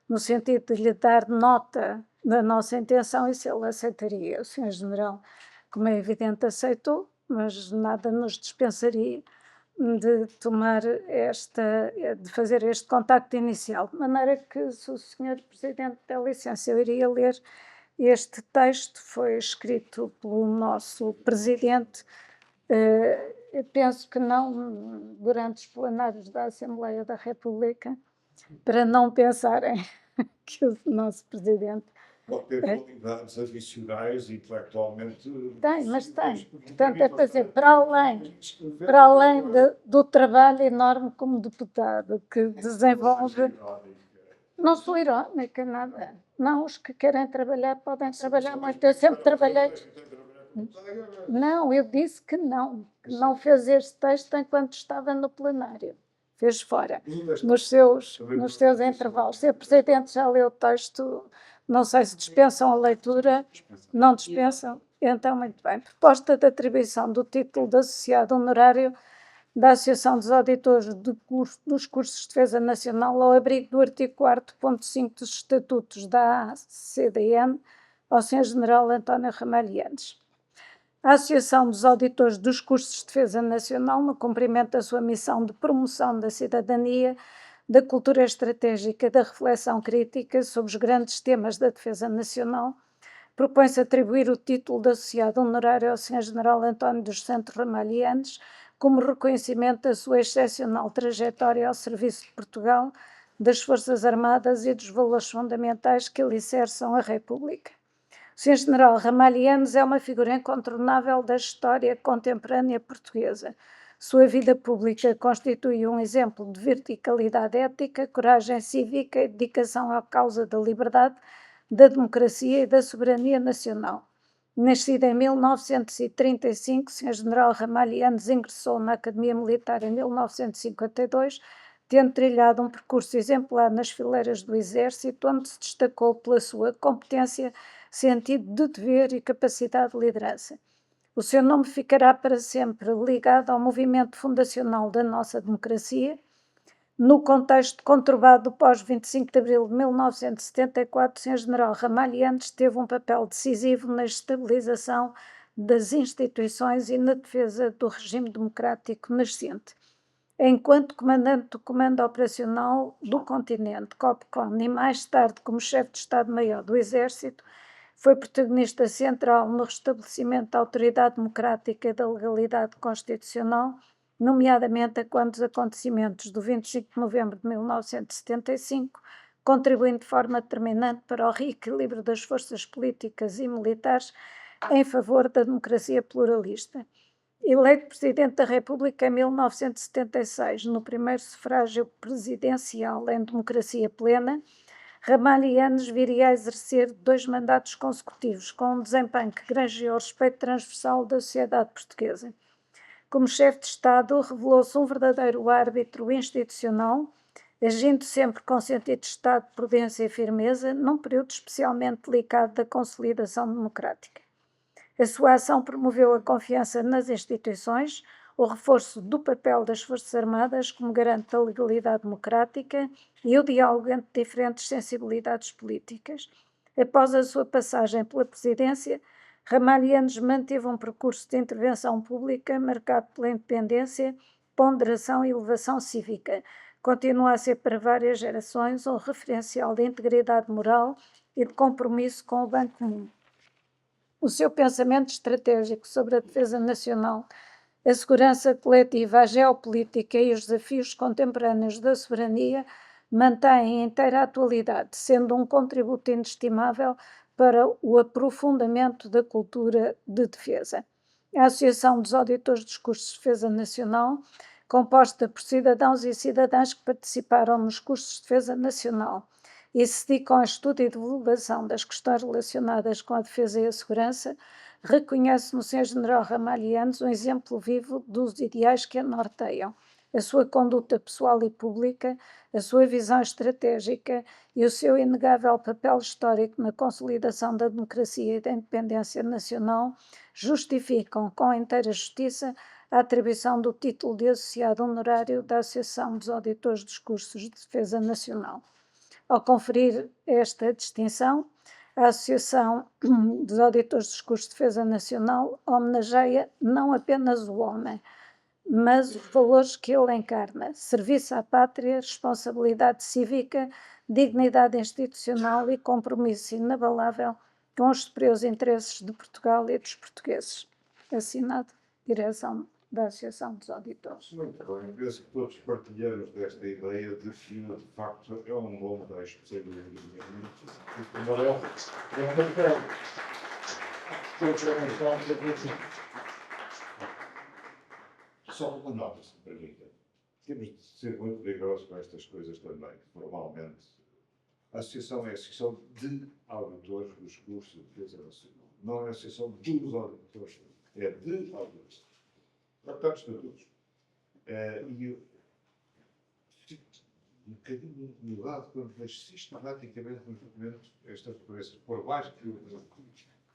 no sentido de lhe dar nota da nossa intenção e se ele aceitaria. O Sr. General, como é evidente, aceitou, mas nada nos dispensaria de de fazer este contacto inicial, de maneira que, se o Sr. Presidente der licença, eu iria ler este texto, foi escrito pelo nosso Presidente, eu penso que não durante os plenários da Assembleia da República, para não pensarem que o nosso Presidente... Pode ter qualidades adicionais, intelectualmente. Tem, mas tem. Portanto, é para dizer, para além do trabalho enorme como deputado que desenvolve. Não sou irónica, nada. Não, os que querem trabalhar podem trabalhar muito. Eu sempre trabalhei. Não, eu disse que não fez este texto enquanto estava no plenário. Fez fora, nos seus intervalos. Se o Presidente já leu o texto, não sei se dispensam a leitura, não dispensam. Então, muito bem. Proposta de atribuição do título de associado honorário da Associação dos Auditores dos Cursos de Defesa Nacional ao abrigo do artigo 4.5 dos Estatutos da ACDN ao Sr. General António Ramalhianes. A Associação dos Auditores dos Cursos de Defesa Nacional, no cumprimento da sua missão de promoção da cidadania, da cultura estratégica e da reflexão crítica sobre os grandes temas da defesa nacional, propõe-se atribuir o título de associado honorário ao Sr. General António dos Santos Ramalhianes como reconhecimento da sua excepcional trajetória ao serviço de Portugal, das Forças Armadas e dos valores fundamentais que alicerçam a República. O Sr. General Ramalhianes é uma figura incontornável da história contemporânea portuguesa. Sua vida pública constitui um exemplo de verticalidade ética, coragem cívica e dedicação à causa da liberdade, da democracia e da soberania nacional. Nascido em 1935, o Sr. General Ramalhianes ingressou na Academia Militar em 1952, tendo trilhado um percurso exemplar nas fileiras do Exército, onde se destacou pela sua competência, sentido de dever e capacidade de liderança. O seu nome ficará para sempre ligado ao movimento fundacional da nossa democracia. No contexto conturbado do pós-25 de abril de 1974, o Sr. General Ramalhianes teve um papel decisivo na estabilização das instituições e na defesa do regime democrático nascente. Enquanto comandante do Comando Operacional do Continente, COPCON, e mais tarde como chefe de Estado-Maior do Exército, foi protagonista central no restabelecimento da autoridade democrática e da legalidade constitucional, nomeadamente quando os acontecimentos do 25 de novembro de 1975, contribuindo de forma determinante para o reequilíbrio das forças políticas e militares em favor da democracia pluralista. Eleito Presidente da República em 1976, no primeiro sufrágio presidencial em democracia plena, Ramalhianes viria a exercer 2 mandatos consecutivos, com um desempenho que granjeou o respeito transversal da sociedade portuguesa. Como chefe de Estado, revelou-se um verdadeiro árbitro institucional, agindo sempre com sentido de Estado, prudência e firmeza, num período especialmente delicado da consolidação democrática. A sua ação promoveu a confiança nas instituições, o reforço do papel das Forças Armadas como garante da legalidade democrática e o diálogo entre diferentes sensibilidades políticas. Após a sua passagem pela presidência, Ramalhianes manteve um percurso de intervenção pública marcado pela independência, ponderação e elevação cívica. Continua a ser para várias gerações um referencial de integridade moral e de compromisso com o bem comum. O seu pensamento estratégico sobre a defesa nacional, a segurança coletiva, a geopolítica e os desafios contemporâneos da soberania mantêm inteira atualidade, sendo um contributo inestimável para o aprofundamento da cultura de defesa. A Associação dos Auditores dos Cursos de Defesa Nacional, composta por cidadãos e cidadãs que participaram nos cursos de defesa nacional e se dedicam ao estudo e divulgação das questões relacionadas com a defesa e a segurança, reconhece no Sr. General Ramalhianes um exemplo vivo dos ideais que a norteiam, a sua conduta pessoal e pública, a sua visão estratégica e o seu inegável papel histórico na consolidação da democracia e da independência nacional justificam com inteira justiça a atribuição do título de associado honorário da Associação dos Auditores dos Cursos de Defesa Nacional. Ao conferir esta distinção, a Associação dos Auditores dos Cursos de Defesa Nacional homenageia não apenas o homem, mas os valores que ele encarna: serviço à pátria, responsabilidade cívica, dignidade institucional e compromisso inabalável com os superiores interesses de Portugal e dos portugueses. Assinado, Direção da Associação dos Auditores. Muito bem, penso que todos partilhamos desta ideia de que, de facto, é um bom texto, sem dúvida nenhuma. Só uma nota, se me permita. Temos de ser muito rigorosos com estas coisas também, formalmente. A Associação é a Associação de Auditores dos Cursos de Defesa Nacional. Não é a Associação dos Auditores, é de auditores. Portanto, estatutos. E eu fico um bocadinho incomodado quando vejo sistematicamente nos documentos estas referências, por mais que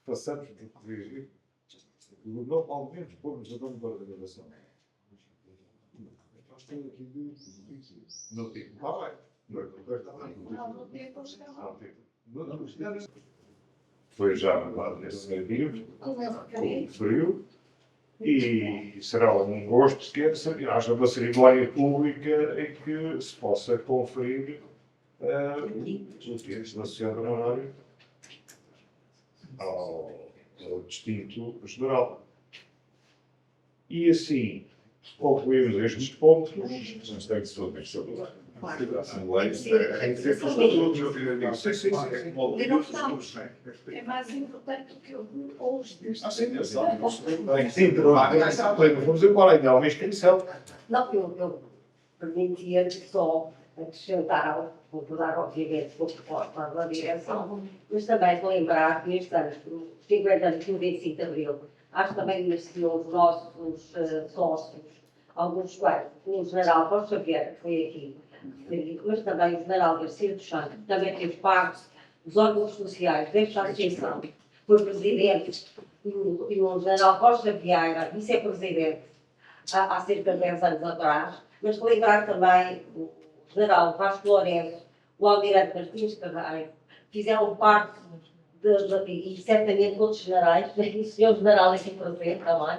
façamos de corrigir, não, ao menos pôrmos a nome da organização. Nós temos aqui não tem. Está bem. Foi já levado nesse sentido, com frio, e será um gosto que haja uma cerimónia pública em que se possa conferir os títulos da Senhora Honorário ao distinto general. E assim, concluímos estes pontos. Mas tem que ser a Assembleia. Tem que ser todos os direitos. Sim. É mais importante do que os Sim, vamos embora então, a inscrição. Não, eu permitia só acrescentar, vou dar obviamente por proposta da direção, mas também lembrar que neste ano, 50 anos do 25 de Abril, acho que também mereciam os nossos sócios, alguns quais, o general Costa Xavier, que foi aqui, mas também o general Garcia dos Santos, que também teve parte dos órgãos sociais desta associação, foi presidente, e o general Costa Vieira, vice-presidente, há cerca de 10 anos atrás, mas lembrar também o general Vasco Lourenço, o almirante Martins Carvalho, fizeram parte, e certamente outros generais, e o senhor general aqui presente também,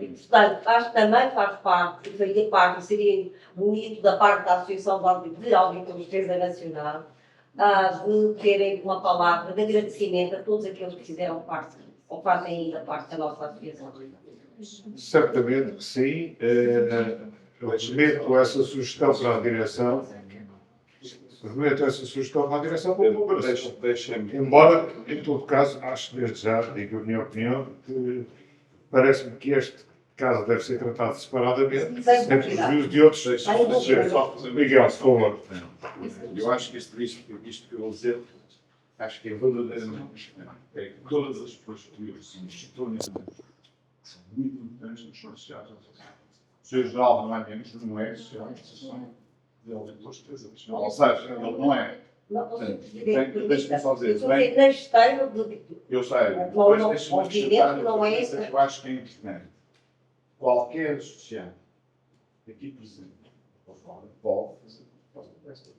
e, portanto, acho que também faz parte, e faria parte, e seria bonito da parte da Associação de Auditores de Defesa Nacional, de terem uma palavra de agradecimento a todos aqueles que fizeram parte, ou fazem ainda parte da nossa associação. Certamente que sim. Remeto essa sugestão para a direção. Remeto essa sugestão para a direção para o Deixa-me. Embora, em todo caso, acho desde já, digo a minha opinião, que parece-me que este caso deve ser tratado separadamente, sem prejuízo de outros. Miguel, por favor. Eu acho que isto que eu vou dizer, acho que é verdadeiramente. Todas as posturas são muito importantes nos sociais. O Sr. Geraldo não é menos, não é associação de auditores de defesa nacional. Ou seja, ele não é. Deixa-me só dizer, bem, Na esteira de. eu sei, depois deixa-me acrescentar outra coisa que eu acho que é importante. Qualquer associado aqui presente ou fora pode fazer proposta desta.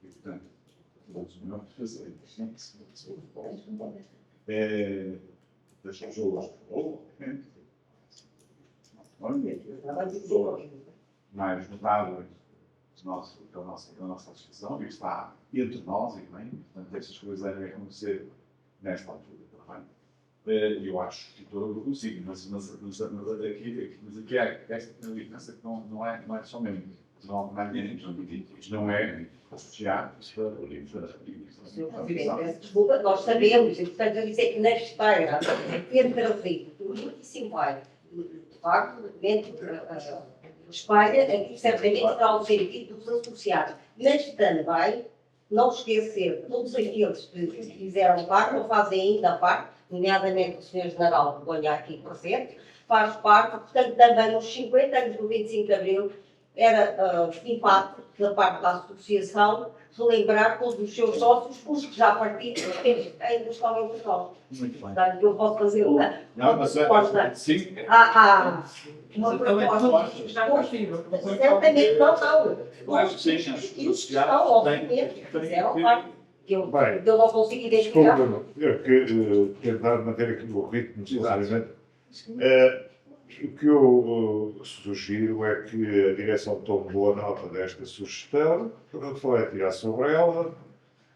E, portanto, todos não fazer das pessoas, ou mais notáveis da nossa associação, e está entre nós e bem, portanto, estas coisas devem acontecer nesta altura também. Eu acho que todo eu consigo, mas aqui é esta diferença que não é somente não é associado Desculpa, nós sabemos, e portanto eu disse que na esteira entre a Rio e Simplai, de facto, dentro da Espanha, certamente será o sentido dos associados, mas também não esquecer todos aqueles que fizeram parte ou fazem ainda parte, nomeadamente o Sr. General Begonha aqui presente, faz parte, portanto também nos 50 anos do 25 de Abril era impacto da parte da associação relembrar todos os seus sócios, os que já partiram ainda estão entre nós. Muito bem. Portanto, eu posso fazer uma proposta. Sim. Uma proposta. Certamente não. Os que estão, obviamente, fizeram parte. Eu não consigo identificar. Desculpa-me, eu tentar manter aqui o ritmo, sinceramente. O que eu sugiro é que a direção tome boa nota desta sugestão, refletirá sobre ela,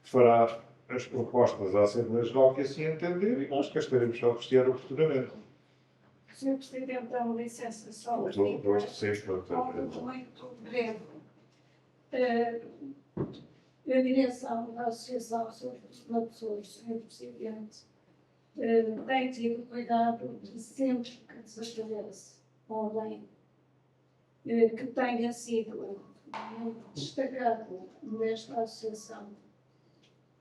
fará as propostas à Assembleia Geral que assim entender e nós cá estaremos a apreciar oportunamente. Sr. Presidente, dá licença só Muito breve. A direção da Associação Sr. Presidente, tem tido cuidado de sempre que desaparece alguém que tenha sido destacado nesta associação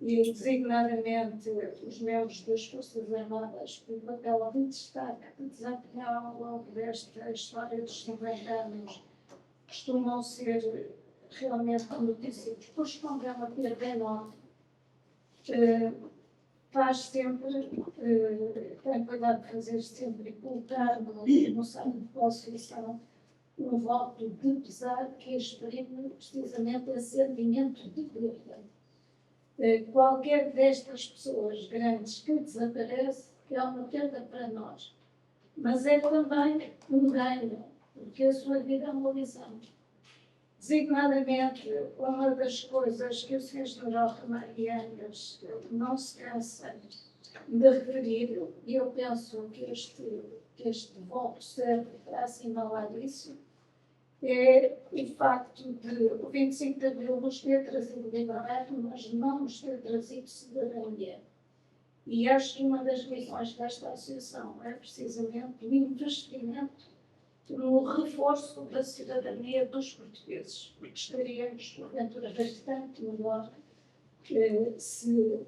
e designadamente os membros das Forças Armadas pelo papel de destaque que desempenharam ao longo desta história dos 50 anos costumam ser realmente notícias, correspondem a ter bem nome. faz sempre, tem cuidado de fazer sempre e colocar no site da associação um voto de pesar que exprime precisamente esse sentimento de perda. Qualquer destas pessoas grandes que desaparece é uma perda para nós, mas é também um ganho, porque a sua vida é uma lição. Designadamente, uma das coisas que o Sr. General Ramalhianas não se cansa de referir, e eu penso que este voto serve para assinalar isso, é o facto de o 25 de Abril nos ter trazido liberdade, mas não nos ter trazido cidadania. E acho que uma das missões desta associação é precisamente o investimento no reforço da cidadania dos portugueses, porque estaríamos, porventura, bastante melhor se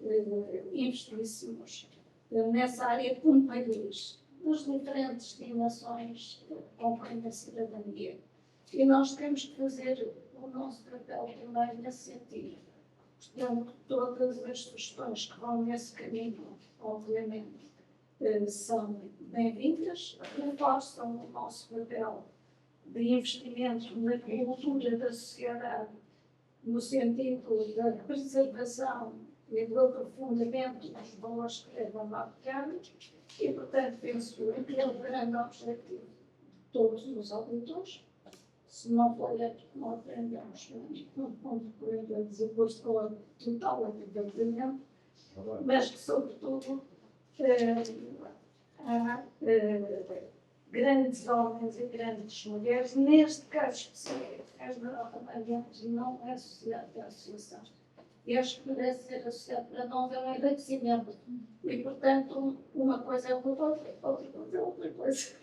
investíssemos nessa área como país, nas diferentes dimensões que compõem a cidadania. E nós temos que fazer o nosso papel também nesse sentido. Portanto, todas as sugestões que vão nesse caminho, obviamente, são bem-vindas, reforçam o nosso papel de investimento na cultura da sociedade, no sentido da preservação e do aprofundamento dos valores que devem marcar, e, portanto, penso que é o grande objetivo de todos os auditores. Se não for não aprendemos, não podemos dizer estou total arrependimento, mas que, sobretudo, há grandes homens e grandes mulheres, neste caso específico, as Ramalhianas não é associado à associação. E acho que merece ser associado para nós é um agradecimento. E, portanto, uma coisa é uma coisa, outra coisa é outra coisa.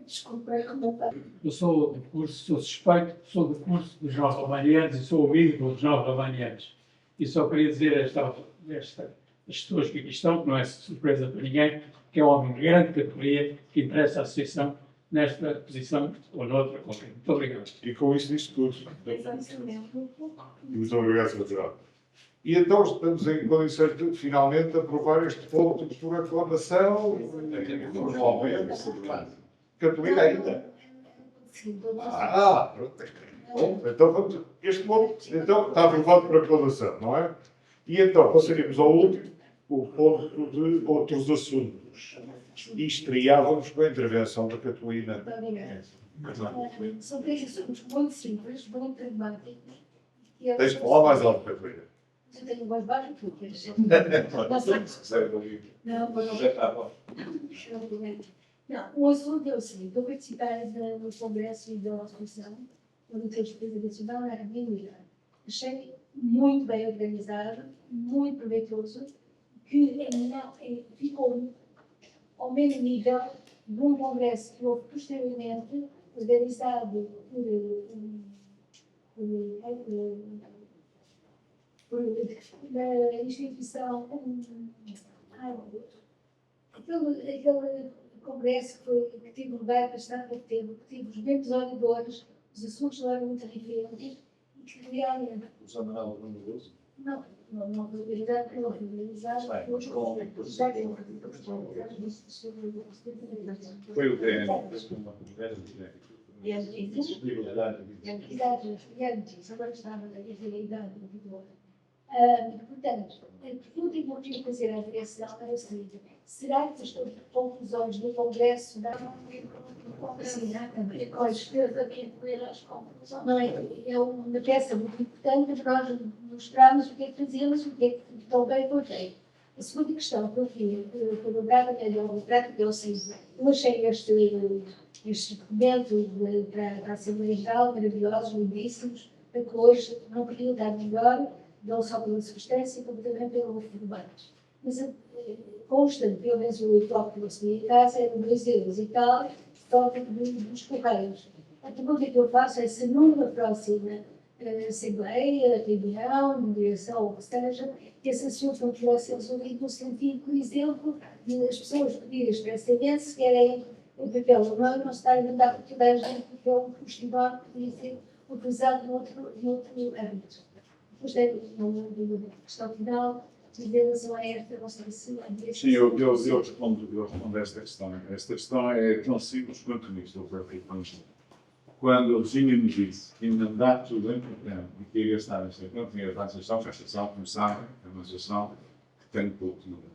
Desculpa, arrematar. Eu sou do curso, sou suspeito, sou do curso dos Jovens Ramalhianos e sou amigo dos Jovens Ramalhianos. E só queria dizer as pessoas que aqui estão, que não é surpresa para ninguém, que é um homem de grande categoria que interessa a associação nesta posição ou noutra qualquer. Muito obrigado. E com isso diz tudo. Exatamente. E muito obrigado, Sr. General. E então estamos em condições de finalmente aprovar este ponto por aclamação. Catarina ainda. Pronto. Bom, então vamos. Este ponto então, está aprovado por aclamação, não é? E então passaríamos ao último, o ponto de outros assuntos. E estreávamos com a intervenção da Catarina. São três assuntos muito simples, muito pragmáticos. Tens de falar mais alto, Catarina. Eu tenho mais baixo que tu. Não, o assunto é o seguinte: eu participei no Congresso e da Associação, onde o Sr. Presidente Nacional era minha. Achei muito bem organizado, muito proveitoso, que não, ficou ao mesmo nível de um Congresso que houve posteriormente, organizado da instituição, aquele congresso que tive lugar bastante pouco tempo, que tive os mesmos oradores, os assuntos não eram muito diferentes, e que realmente. Os amarelo numeroso? Não organizado, não organizado. Foi o DN. Exato, agora estava na realidade do vigor. Portanto, a pergunta que eu queria fazer à direção era a seguinte: será que as conclusões do Congresso davam Com certeza que incluir as conclusões. não é uma peça muito importante para nós mostrarmos o que é que fazemos, o que é que também foi feito. A segunda questão que eu fiz, foi lembrada melhor, prática, ou seja, eu achei estes documentos para a Assembleia Geral maravilhosos, lindíssimos, para que hoje não podia dar melhor, não só pela substância, como também pelo formato. Mas consta, pelo menos o próprio que eu recebi em casa, é no Brasil e tal, só dos correios. A pergunta que eu faço é se numa próxima Assembleia, reunião, de direção, ou que seja, que esse assunto não tivesse resolvido no sentido, por exemplo, de as pessoas pedirem expressamente se querem o papel ou não se está a inventar por toda a gente, porque é um festival que podia ser utilizado noutro âmbito. Depois tem uma questão final, em relação a esta, não sei se Sim, eu respondo a esta questão. Esta questão é tão simples quanto isto, eu partilho com isto. Quando a Virgínia me disse que ainda dá tudo em problema e que ia gastar esta quanto dinheiro para a associação, como sabem, é uma associação que tem pouco dinheiro.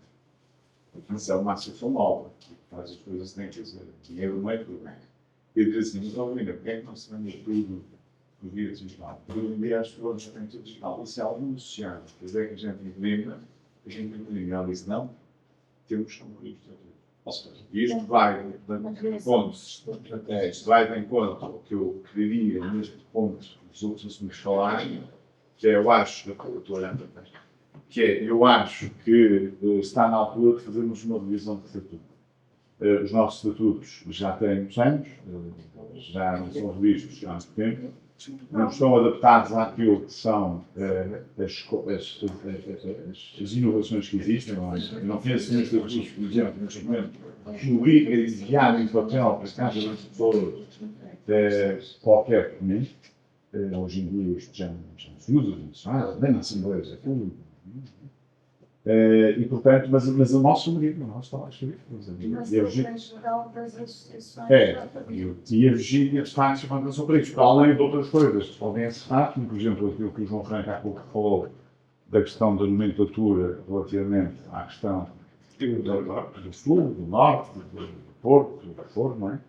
Mas é uma associação nova, que faz as coisas que tem que fazer. Dinheiro não é tudo bem. E disse assim, mas Alvina, porquê é que não se vende tudo por via digital? Por via as pessoas já têm tudo digital. Isso é algo associado. Quer dizer que a gente imprime, ela disse, não, temos que isto. Ou seja, isto vai de encontro ao que eu queria neste ponto dos outros assuntos falarem, que é, eu acho, eu estou olhando para trás, que é, eu acho que está na altura de fazermos uma revisão de estatuto. Os nossos estatutos já têm muitos anos, já não são revistos há muito tempo, não estão adaptados àquilo que são as inovações que existem. Não conheço nenhum estatuto, por exemplo, neste momento, que obriga a enviar em papel para cada das pessoas qualquer documento. Hoje em dia isto já não se usa, não se faz, nem na Assembleia é tudo. E portanto, mas o nosso livro, não está lá escrito. E a Virgínia, de facto, chama a atenção para isto, para além de outras coisas que podem encerrar, como por exemplo aquilo que o João Franco há pouco falou, da questão da nomenclatura relativamente à questão do Sul, do Norte, do Porto, do que for, não é?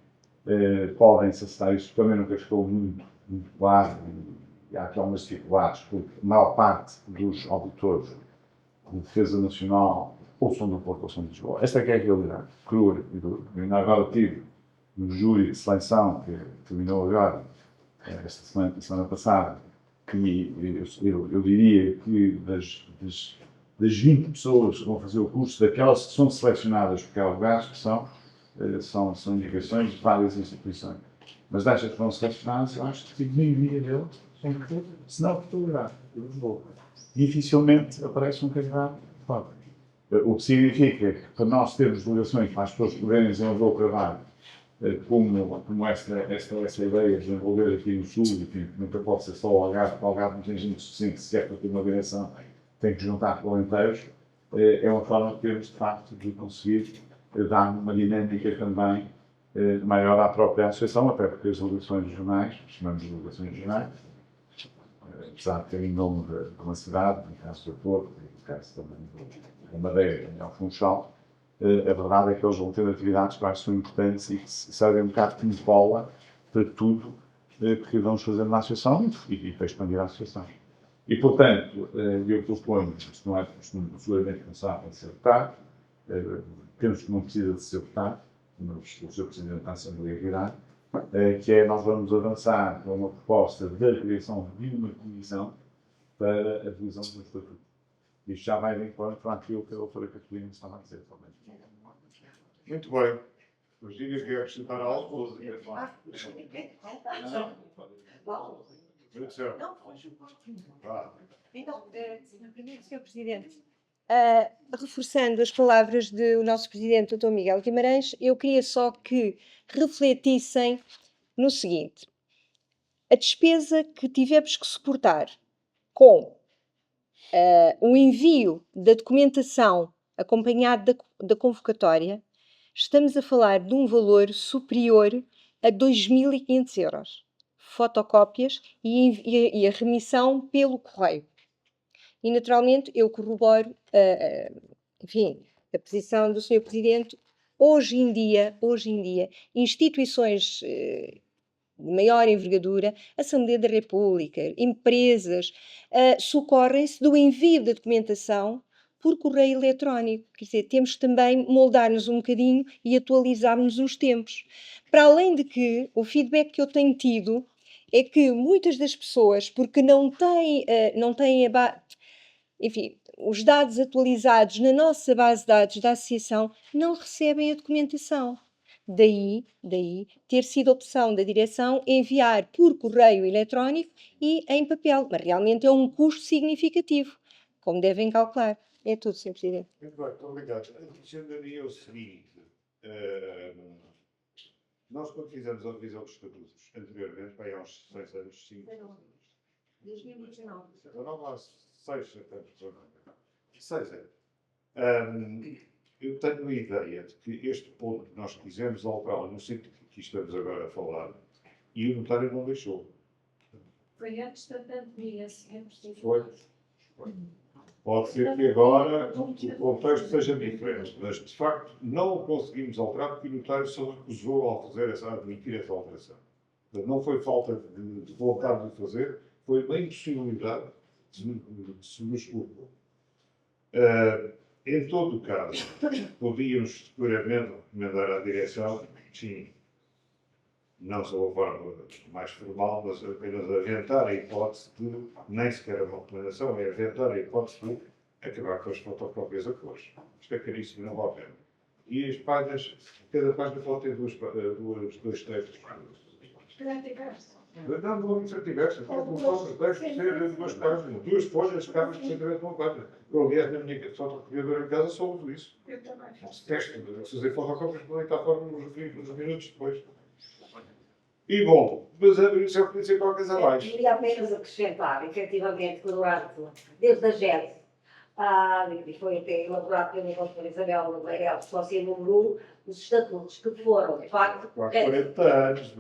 Podem-se acessar isto, também nunca ficou muito claro, e há aqui algumas dificuldades, porque a maior parte dos auditores de defesa nacional ou são do Porto ou são de Lisboa. Esta é que é a realidade, crua e dura. Eu ainda agora tive no júri de seleção, que terminou agora, esta semana passada, que eu diria que das 20 pessoas que vão fazer o curso, daquelas que são selecionadas por aquelas lugares, que são indicações de várias instituições. Mas destas que vão selecionadas, eu acho que a maioria deles são de Porto, se não de Portugal, de Lisboa. Dificilmente aparece um candidato fora. O que significa que, para nós termos delegações para as pessoas poderem desenvolver o trabalho, como esta ideia de desenvolver aqui no Sul, que nunca pode ser só o Algarve, porque o Algarve não tem gente suficiente, se é para ter uma direção, tem que juntar com Alentejos, é uma forma de termos, de facto, de conseguir dar uma dinâmica também maior à própria associação, até porque as delegações regionais, chamamos de delegações regionais, apesar de terem nome de uma cidade, no caso do Porto, no caso também da Madeira, em Funchal, a verdade é que eles vão ter atividades que eu acho que são importantes e que servem um bocado de bola para tudo que vamos fazer na associação e para expandir a associação. E, portanto, eu proponho, isto não é seguramente começar a ser votado, penso que não precisa de ser votado, mas o Sr. Presidente da Assembleia virá, que é nós vamos avançar com uma proposta da criação de uma comissão para a revisão do estatuto. Isto já vai de encontro àquilo que a doutora Catarina estava a dizer também. Muito bem. Virgínia, quer acrescentar algo? Ou Então, primeiro, Sr. Presidente, reforçando as palavras do nosso Presidente, Dr. Miguel Guimarães, eu queria só que refletissem no seguinte: a despesa que tivemos que suportar com o envio da documentação acompanhado da convocatória, estamos a falar de um valor superior a 2.500 euros. Fotocópias e a remissão pelo correio. E, naturalmente, eu corroboro, enfim, a posição do Sr. Presidente. Hoje em dia, instituições de maior envergadura, Assembleia da República, empresas, socorrem-se do envio da documentação por correio eletrónico. Quer dizer, temos também moldar-nos um bocadinho e atualizarmos os tempos. Para além de que o feedback que eu tenho tido é que muitas das pessoas, porque não têm enfim, os dados atualizados na nossa base de dados da associação, não recebem a documentação. Daí ter sido opção da direção enviar por correio eletrónico e em papel. Mas realmente é um custo significativo, como devem calcular. É tudo, Sr. Presidente. Muito bem, muito obrigado. Adicionaria o seguinte: nós, quando fizemos a revisão dos estatutos, anteriormente, para aí há uns 6 anos, 5 anos. 2019. Então, não há 6, 7 anos. seja, eu tenho a ideia de que este ponto que nós quisemos alterar no sentido que estamos agora a falar, e o notário não deixou. Foi antes da pandemia, Sr. Presidente. Foi. Pode ser que agora o contexto seja diferente, mas de facto não o conseguimos alterar porque o notário se recusou ao fazer a admitir essa alteração. Portanto, não foi falta de vontade de fazer, foi uma impossibilidade de se nos colocou. Em todo o caso, podíamos seguramente recomendar à direção, sim, não sob a forma mais formal, mas apenas aventar a hipótese de, nem sequer uma recomendação, é aventar a hipótese de acabar com as fotocópias a cores. Isto é caríssimo, não vale a pena. E as páginas, cada página pode ter dois textos. Não, não vamos ser diversos. Pode um texto ser duas páginas, duas folhas, cabas perfeitamente uma página. Eu, aliás, na minha fotocopiadora em casa só uso isso. Eu também. Teste, fazer fotocópias para deitar fora uns minutos depois. E bom, mas isso é o que disse qualquer coisa a mais. Queria apenas acrescentar, efetivamente, que desde a JET, e foi até elaborado pela doutora Isabel Leirel, sócia número 1, os estatutos que foram, de facto, Quase 40 anos,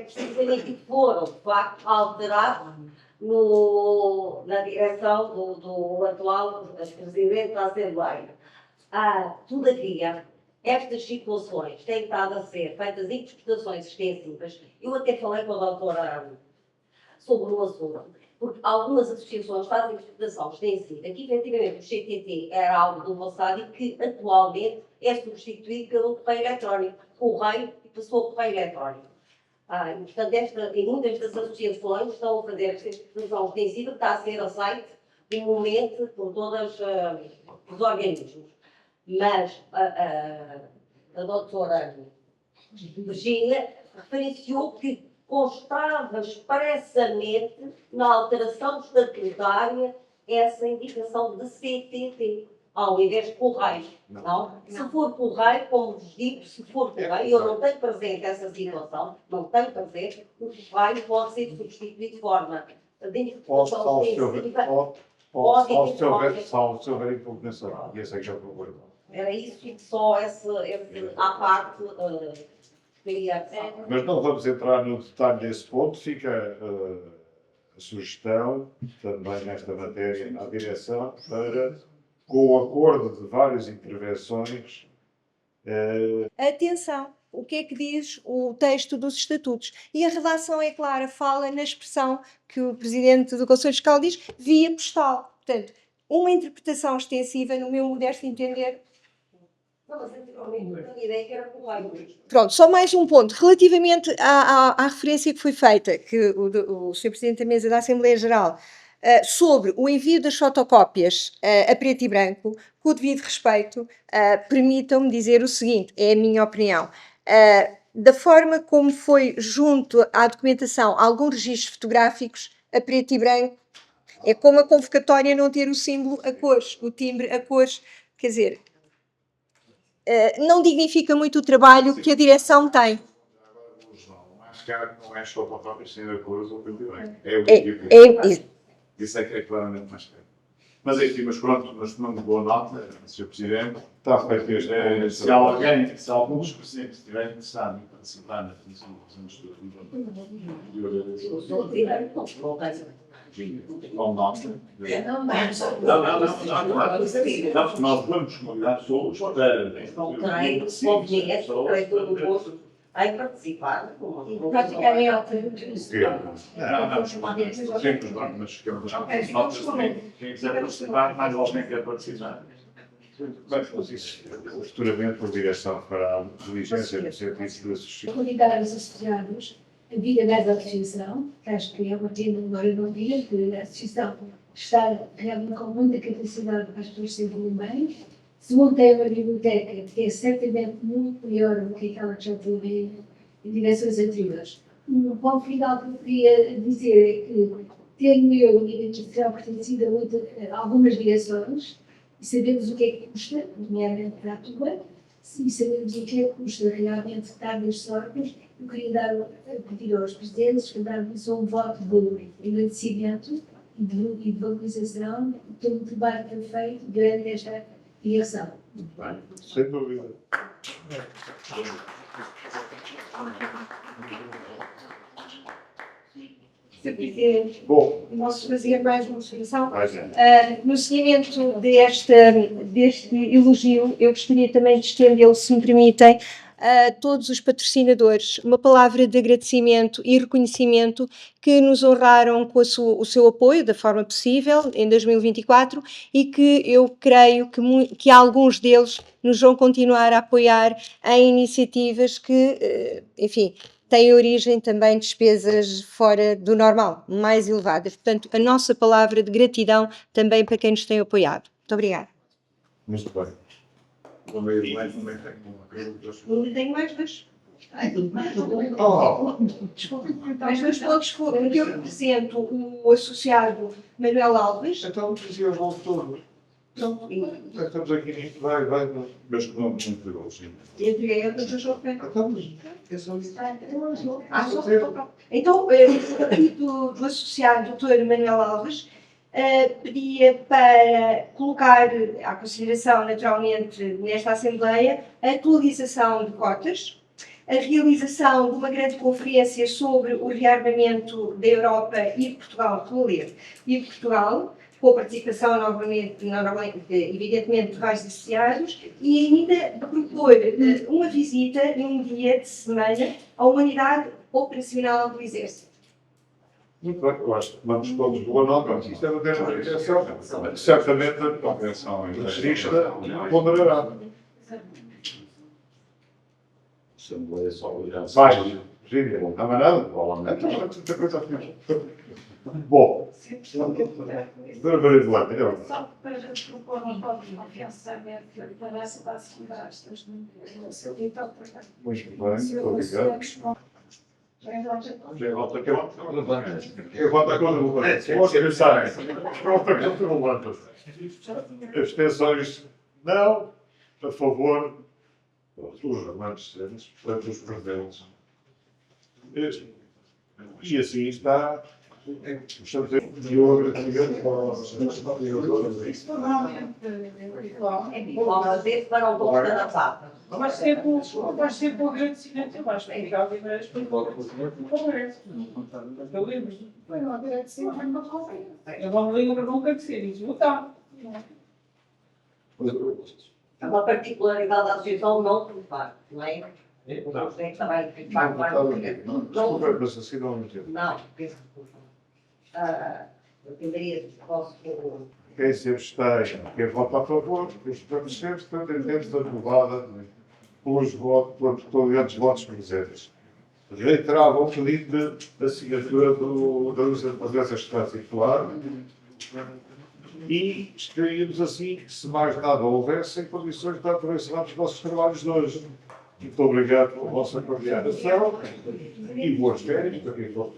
precisamente que foram, de facto, alterados na direção do atual Presidente da Assembleia. Todavia, estas situações têm estado a ser feitas interpretações extensivas. Eu até falei com a doutora sobre o assunto, porque algumas associações fazem interpretação extensiva, que efetivamente o CTT era algo do passado e que atualmente é substituído pelo correio eletrónico, correio e passou a correio eletrónico. E, portanto, muitas das associações estão a fazer esta interpretação extensiva que está a ser aceita comumente por todos os organismos. Mas a doutora Virgínia referenciou que constava expressamente na alteração estatutária essa indicação de CTT, ao invés de correio. Não? Se for correio, como vos digo, se for correio, eu não tenho presente essa situação, não tenho presente, o correio pode ser substituído de forma de interpretação extensiva. Se houver impugnação, e esse é que é o problema. Era isso e só à parte queria. Mas não vamos entrar no detalhe desse ponto, fica a sugestão, também nesta matéria, à direção, para, com o acordo de várias intervenções. Atenção, o que é que diz o texto dos estatutos? E a redação é clara, fala na expressão que o Presidente do Conselho Fiscal diz, via postal. Portanto, uma interpretação extensiva, no meu modesto entender. Pronto, só mais um ponto. Relativamente à referência que foi feita, que o Sr. Presidente da Mesa da Assembleia Geral, sobre o envio das fotocópias a preto e branco, com o devido respeito, permitam-me dizer o seguinte, é a minha opinião. Da forma como foi junto à documentação alguns registros fotográficos a preto e branco, é como a convocatória não ter o símbolo a cores, o timbre a cores, quer dizer, não dignifica muito o trabalho que a direção tem. O mais caro não é só fotocópias sem a cores ou preto e branco. É o tipo. Isso é que é claramente mais caro. Mas enfim, mas pronto, nós tomamos boa nota, Sr. Presidente. Está feito este. Se alguns presidentes estiverem interessados em participar na definição do estudo, com nota. Não, nós vamos convidar pessoas para. Aí participar. Praticamente é Sempre os donos, mas notas também. Quem quiser participar, mais alguém quer participar. Bem, mas isso, futuramente, a direção fará diligência no sentido de assistir. convidar os associados a vir a mais associação, que acho que é uma pena agora não vir, que a associação está realmente com muita capacidade para as pessoas se envolverem bem. Segundo, tem uma biblioteca que é certamente muito melhor do que aquela que já teve em direções anteriores. Um ponto final que eu queria dizer é que, tendo eu já pertencido a algumas direções, e sabemos o que é que custa, nomeadamente para a tua, e sabemos o que é que custa realmente estar nestes órgãos, eu queria pedir aos presidentes que darmos um voto de agradecimento e de valorização de todo o trabalho que foi feito durante esta direção. Sem dúvida. Sr. Presidente, Bom, posso fazer mais uma observação? mais é. No seguimento deste elogio, eu gostaria também de estendê-lo, se me permitem, a todos os patrocinadores, uma palavra de agradecimento e reconhecimento que nos honraram com o seu apoio da forma possível em 2024 e que eu creio que alguns deles nos vão continuar a apoiar em iniciativas que, enfim, têm origem também de despesas fora do normal, mais elevadas. Portanto, a nossa palavra de gratidão também para quem nos tem apoiado. Muito obrigada. Muito bem. Também tenho Tenho mais dois. Oh, Mais dois pontos, porque eu represento o associado Manuel Alves. então dizia o nome todo. Então, estamos aqui, vai, mas não muito perigoso. E entreguei a todos os Então, mas é só isso. Então, aqui do associado Dr. Manuel Alves, pedia para colocar à consideração, naturalmente, nesta Assembleia, a atualização de cotas, a realização de uma grande conferência sobre o rearmamento da Europa e de Portugal, estou a ler, e de Portugal, com a participação novamente, evidentemente, de vários associados, e ainda propor uma visita num dia de semana à unidade operacional do Exército. Muito bem, eu acho que vamos todos boa nota. Isto é uma direção. Certamente a registra ponderará. Vai, Virgínia, não há mais nada? Então, muita coisa aqui. Bom, Dona Maria de Lã, melhor. Só para propor uma foto de afiançamento para a cidade de Bastas. Muito bem, obrigado. Eu volto aqui. Eu volto a quando eu volto a quando eu levanto. Abstenções, não. A favor, os remanescentes, portanto, os presentes. E assim está. Estamos de obra Para o povo da data. Mas sempre o agradecimento, eu acho que já Guimarães foi conversa. Eu lembro. Eu não me lembro nunca de ser esgotado. É uma particularidade da associação não culpar, não é? Não sei também que faz parte. Desculpa, mas assim não me entendo. Não, penso que eu poderia, posso. Quem se abstém, quem vota a favor, os presentes, portanto, entende-se aprovada pelos votos, por todos os votos presentes. Reiterava o pedido de assinatura da luz da presença está circular e escrevíamos assim que, se mais nada houvesse, em condições de dar por encerrados os nossos trabalhos de hoje. Muito obrigado pela vossa coordenação e boas férias para quem for.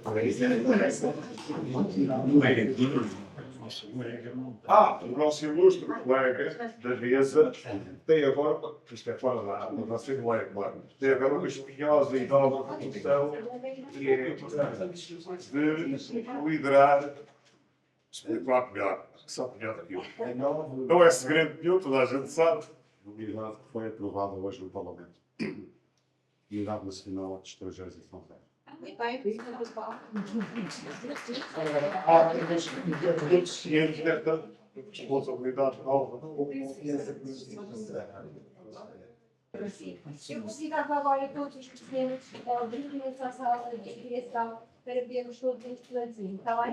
O nosso ilustre colega da mesa tem agora, isto é fora da Assembleia, claro, tem agora uma espinhosa e nova função que é de liderar, explicar melhor, só melhor que eu. Não é segredo nenhum, toda a gente sabe. Unidade que foi aprovada hoje no Parlamento. Unidade Nacional de Estrangeiros e Fronteiras. Cientes desta responsabilidade nova. Eu convidava agora todos os presidentes da sala de direção para vermos todos os planos. Está lá?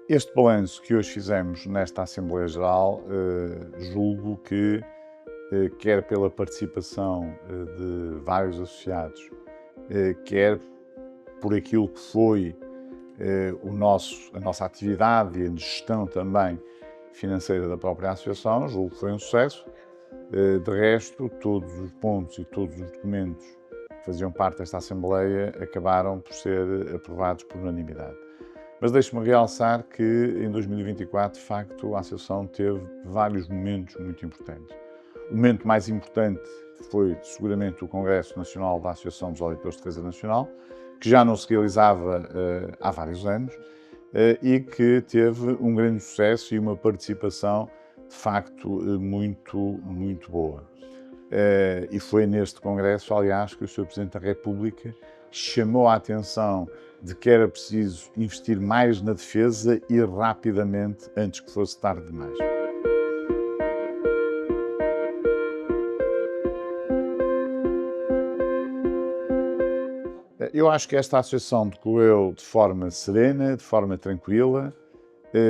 Este balanço que hoje fizemos nesta Assembleia Geral, julgo que, quer pela participação de vários associados, quer por aquilo que foi a nossa atividade e a gestão também financeira da própria associação, julgo que foi um sucesso. De resto, todos os pontos e todos os documentos que faziam parte desta Assembleia acabaram por ser aprovados por unanimidade. Mas deixe-me realçar que em 2024, de facto, a Associação teve vários momentos muito importantes. O momento mais importante foi seguramente o Congresso Nacional da Associação dos Auditores de Defesa Nacional, que já não se realizava há vários anos e que teve um grande sucesso e uma participação de facto muito boa. E foi neste Congresso, aliás, que o Sr. Presidente da República chamou a atenção de que era preciso investir mais na defesa e rapidamente, antes que fosse tarde demais. Eu acho que esta associação decorreu de forma serena, de forma tranquila.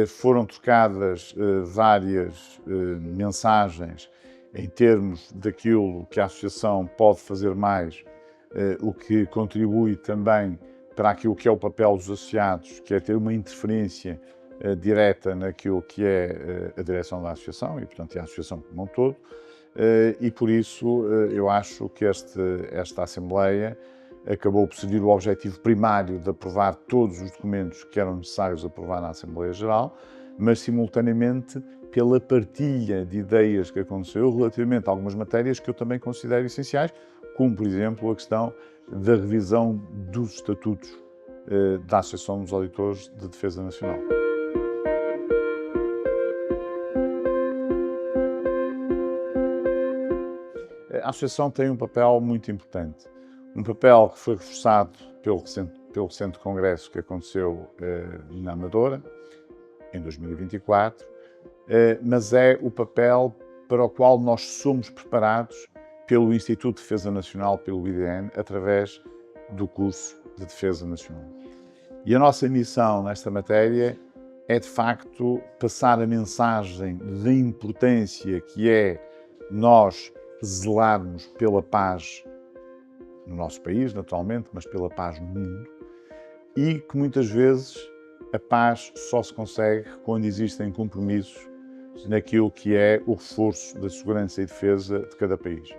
Foram trocadas várias mensagens em termos daquilo que a associação pode fazer mais, o que contribui também para aquilo que é o papel dos associados, que é ter uma interferência direta naquilo que é a direção da associação e, portanto, a associação como um todo. E por isso eu acho que esta Assembleia acabou por servir o objetivo primário de aprovar todos os documentos que eram necessários aprovar na Assembleia Geral, mas simultaneamente pela partilha de ideias que aconteceu relativamente a algumas matérias que eu também considero essenciais, como, por exemplo, a questão da revisão dos estatutos da Associação dos Auditores de Defesa Nacional. A Associação tem um papel muito importante. Um papel que foi reforçado pelo recente congresso que aconteceu na Amadora, em 2024, mas é o papel para o qual nós somos preparados pelo Instituto de Defesa Nacional, pelo IDN, através do curso de Defesa Nacional. E a nossa missão nesta matéria é, de facto, passar a mensagem da importância que é nós zelarmos pela paz no nosso país, naturalmente, mas pela paz no mundo, e que muitas vezes a paz só se consegue quando existem compromissos naquilo que é o reforço da segurança e defesa de cada país.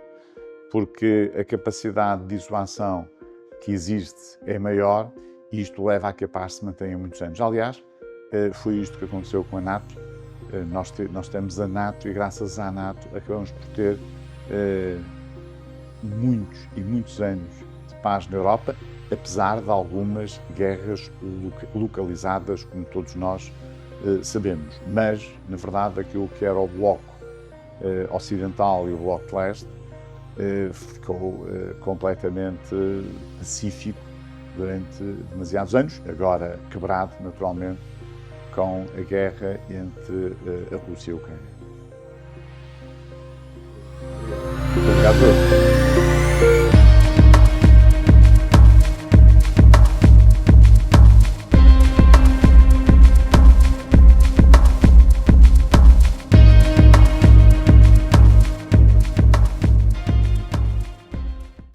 Porque a capacidade de dissuasão que existe é maior e isto leva a que a paz se mantenha muitos anos. Aliás, foi isto que aconteceu com a NATO. Nós temos a NATO e graças à NATO acabamos por ter muitos e muitos anos de paz na Europa, apesar de algumas guerras localizadas, como todos nós sabemos. Mas, na verdade, aquilo que era o bloco ocidental e o bloco de leste ficou completamente pacífico durante demasiados anos, agora quebrado, naturalmente, com a guerra entre a Rússia e a Ucrânia. Obrigado a todos.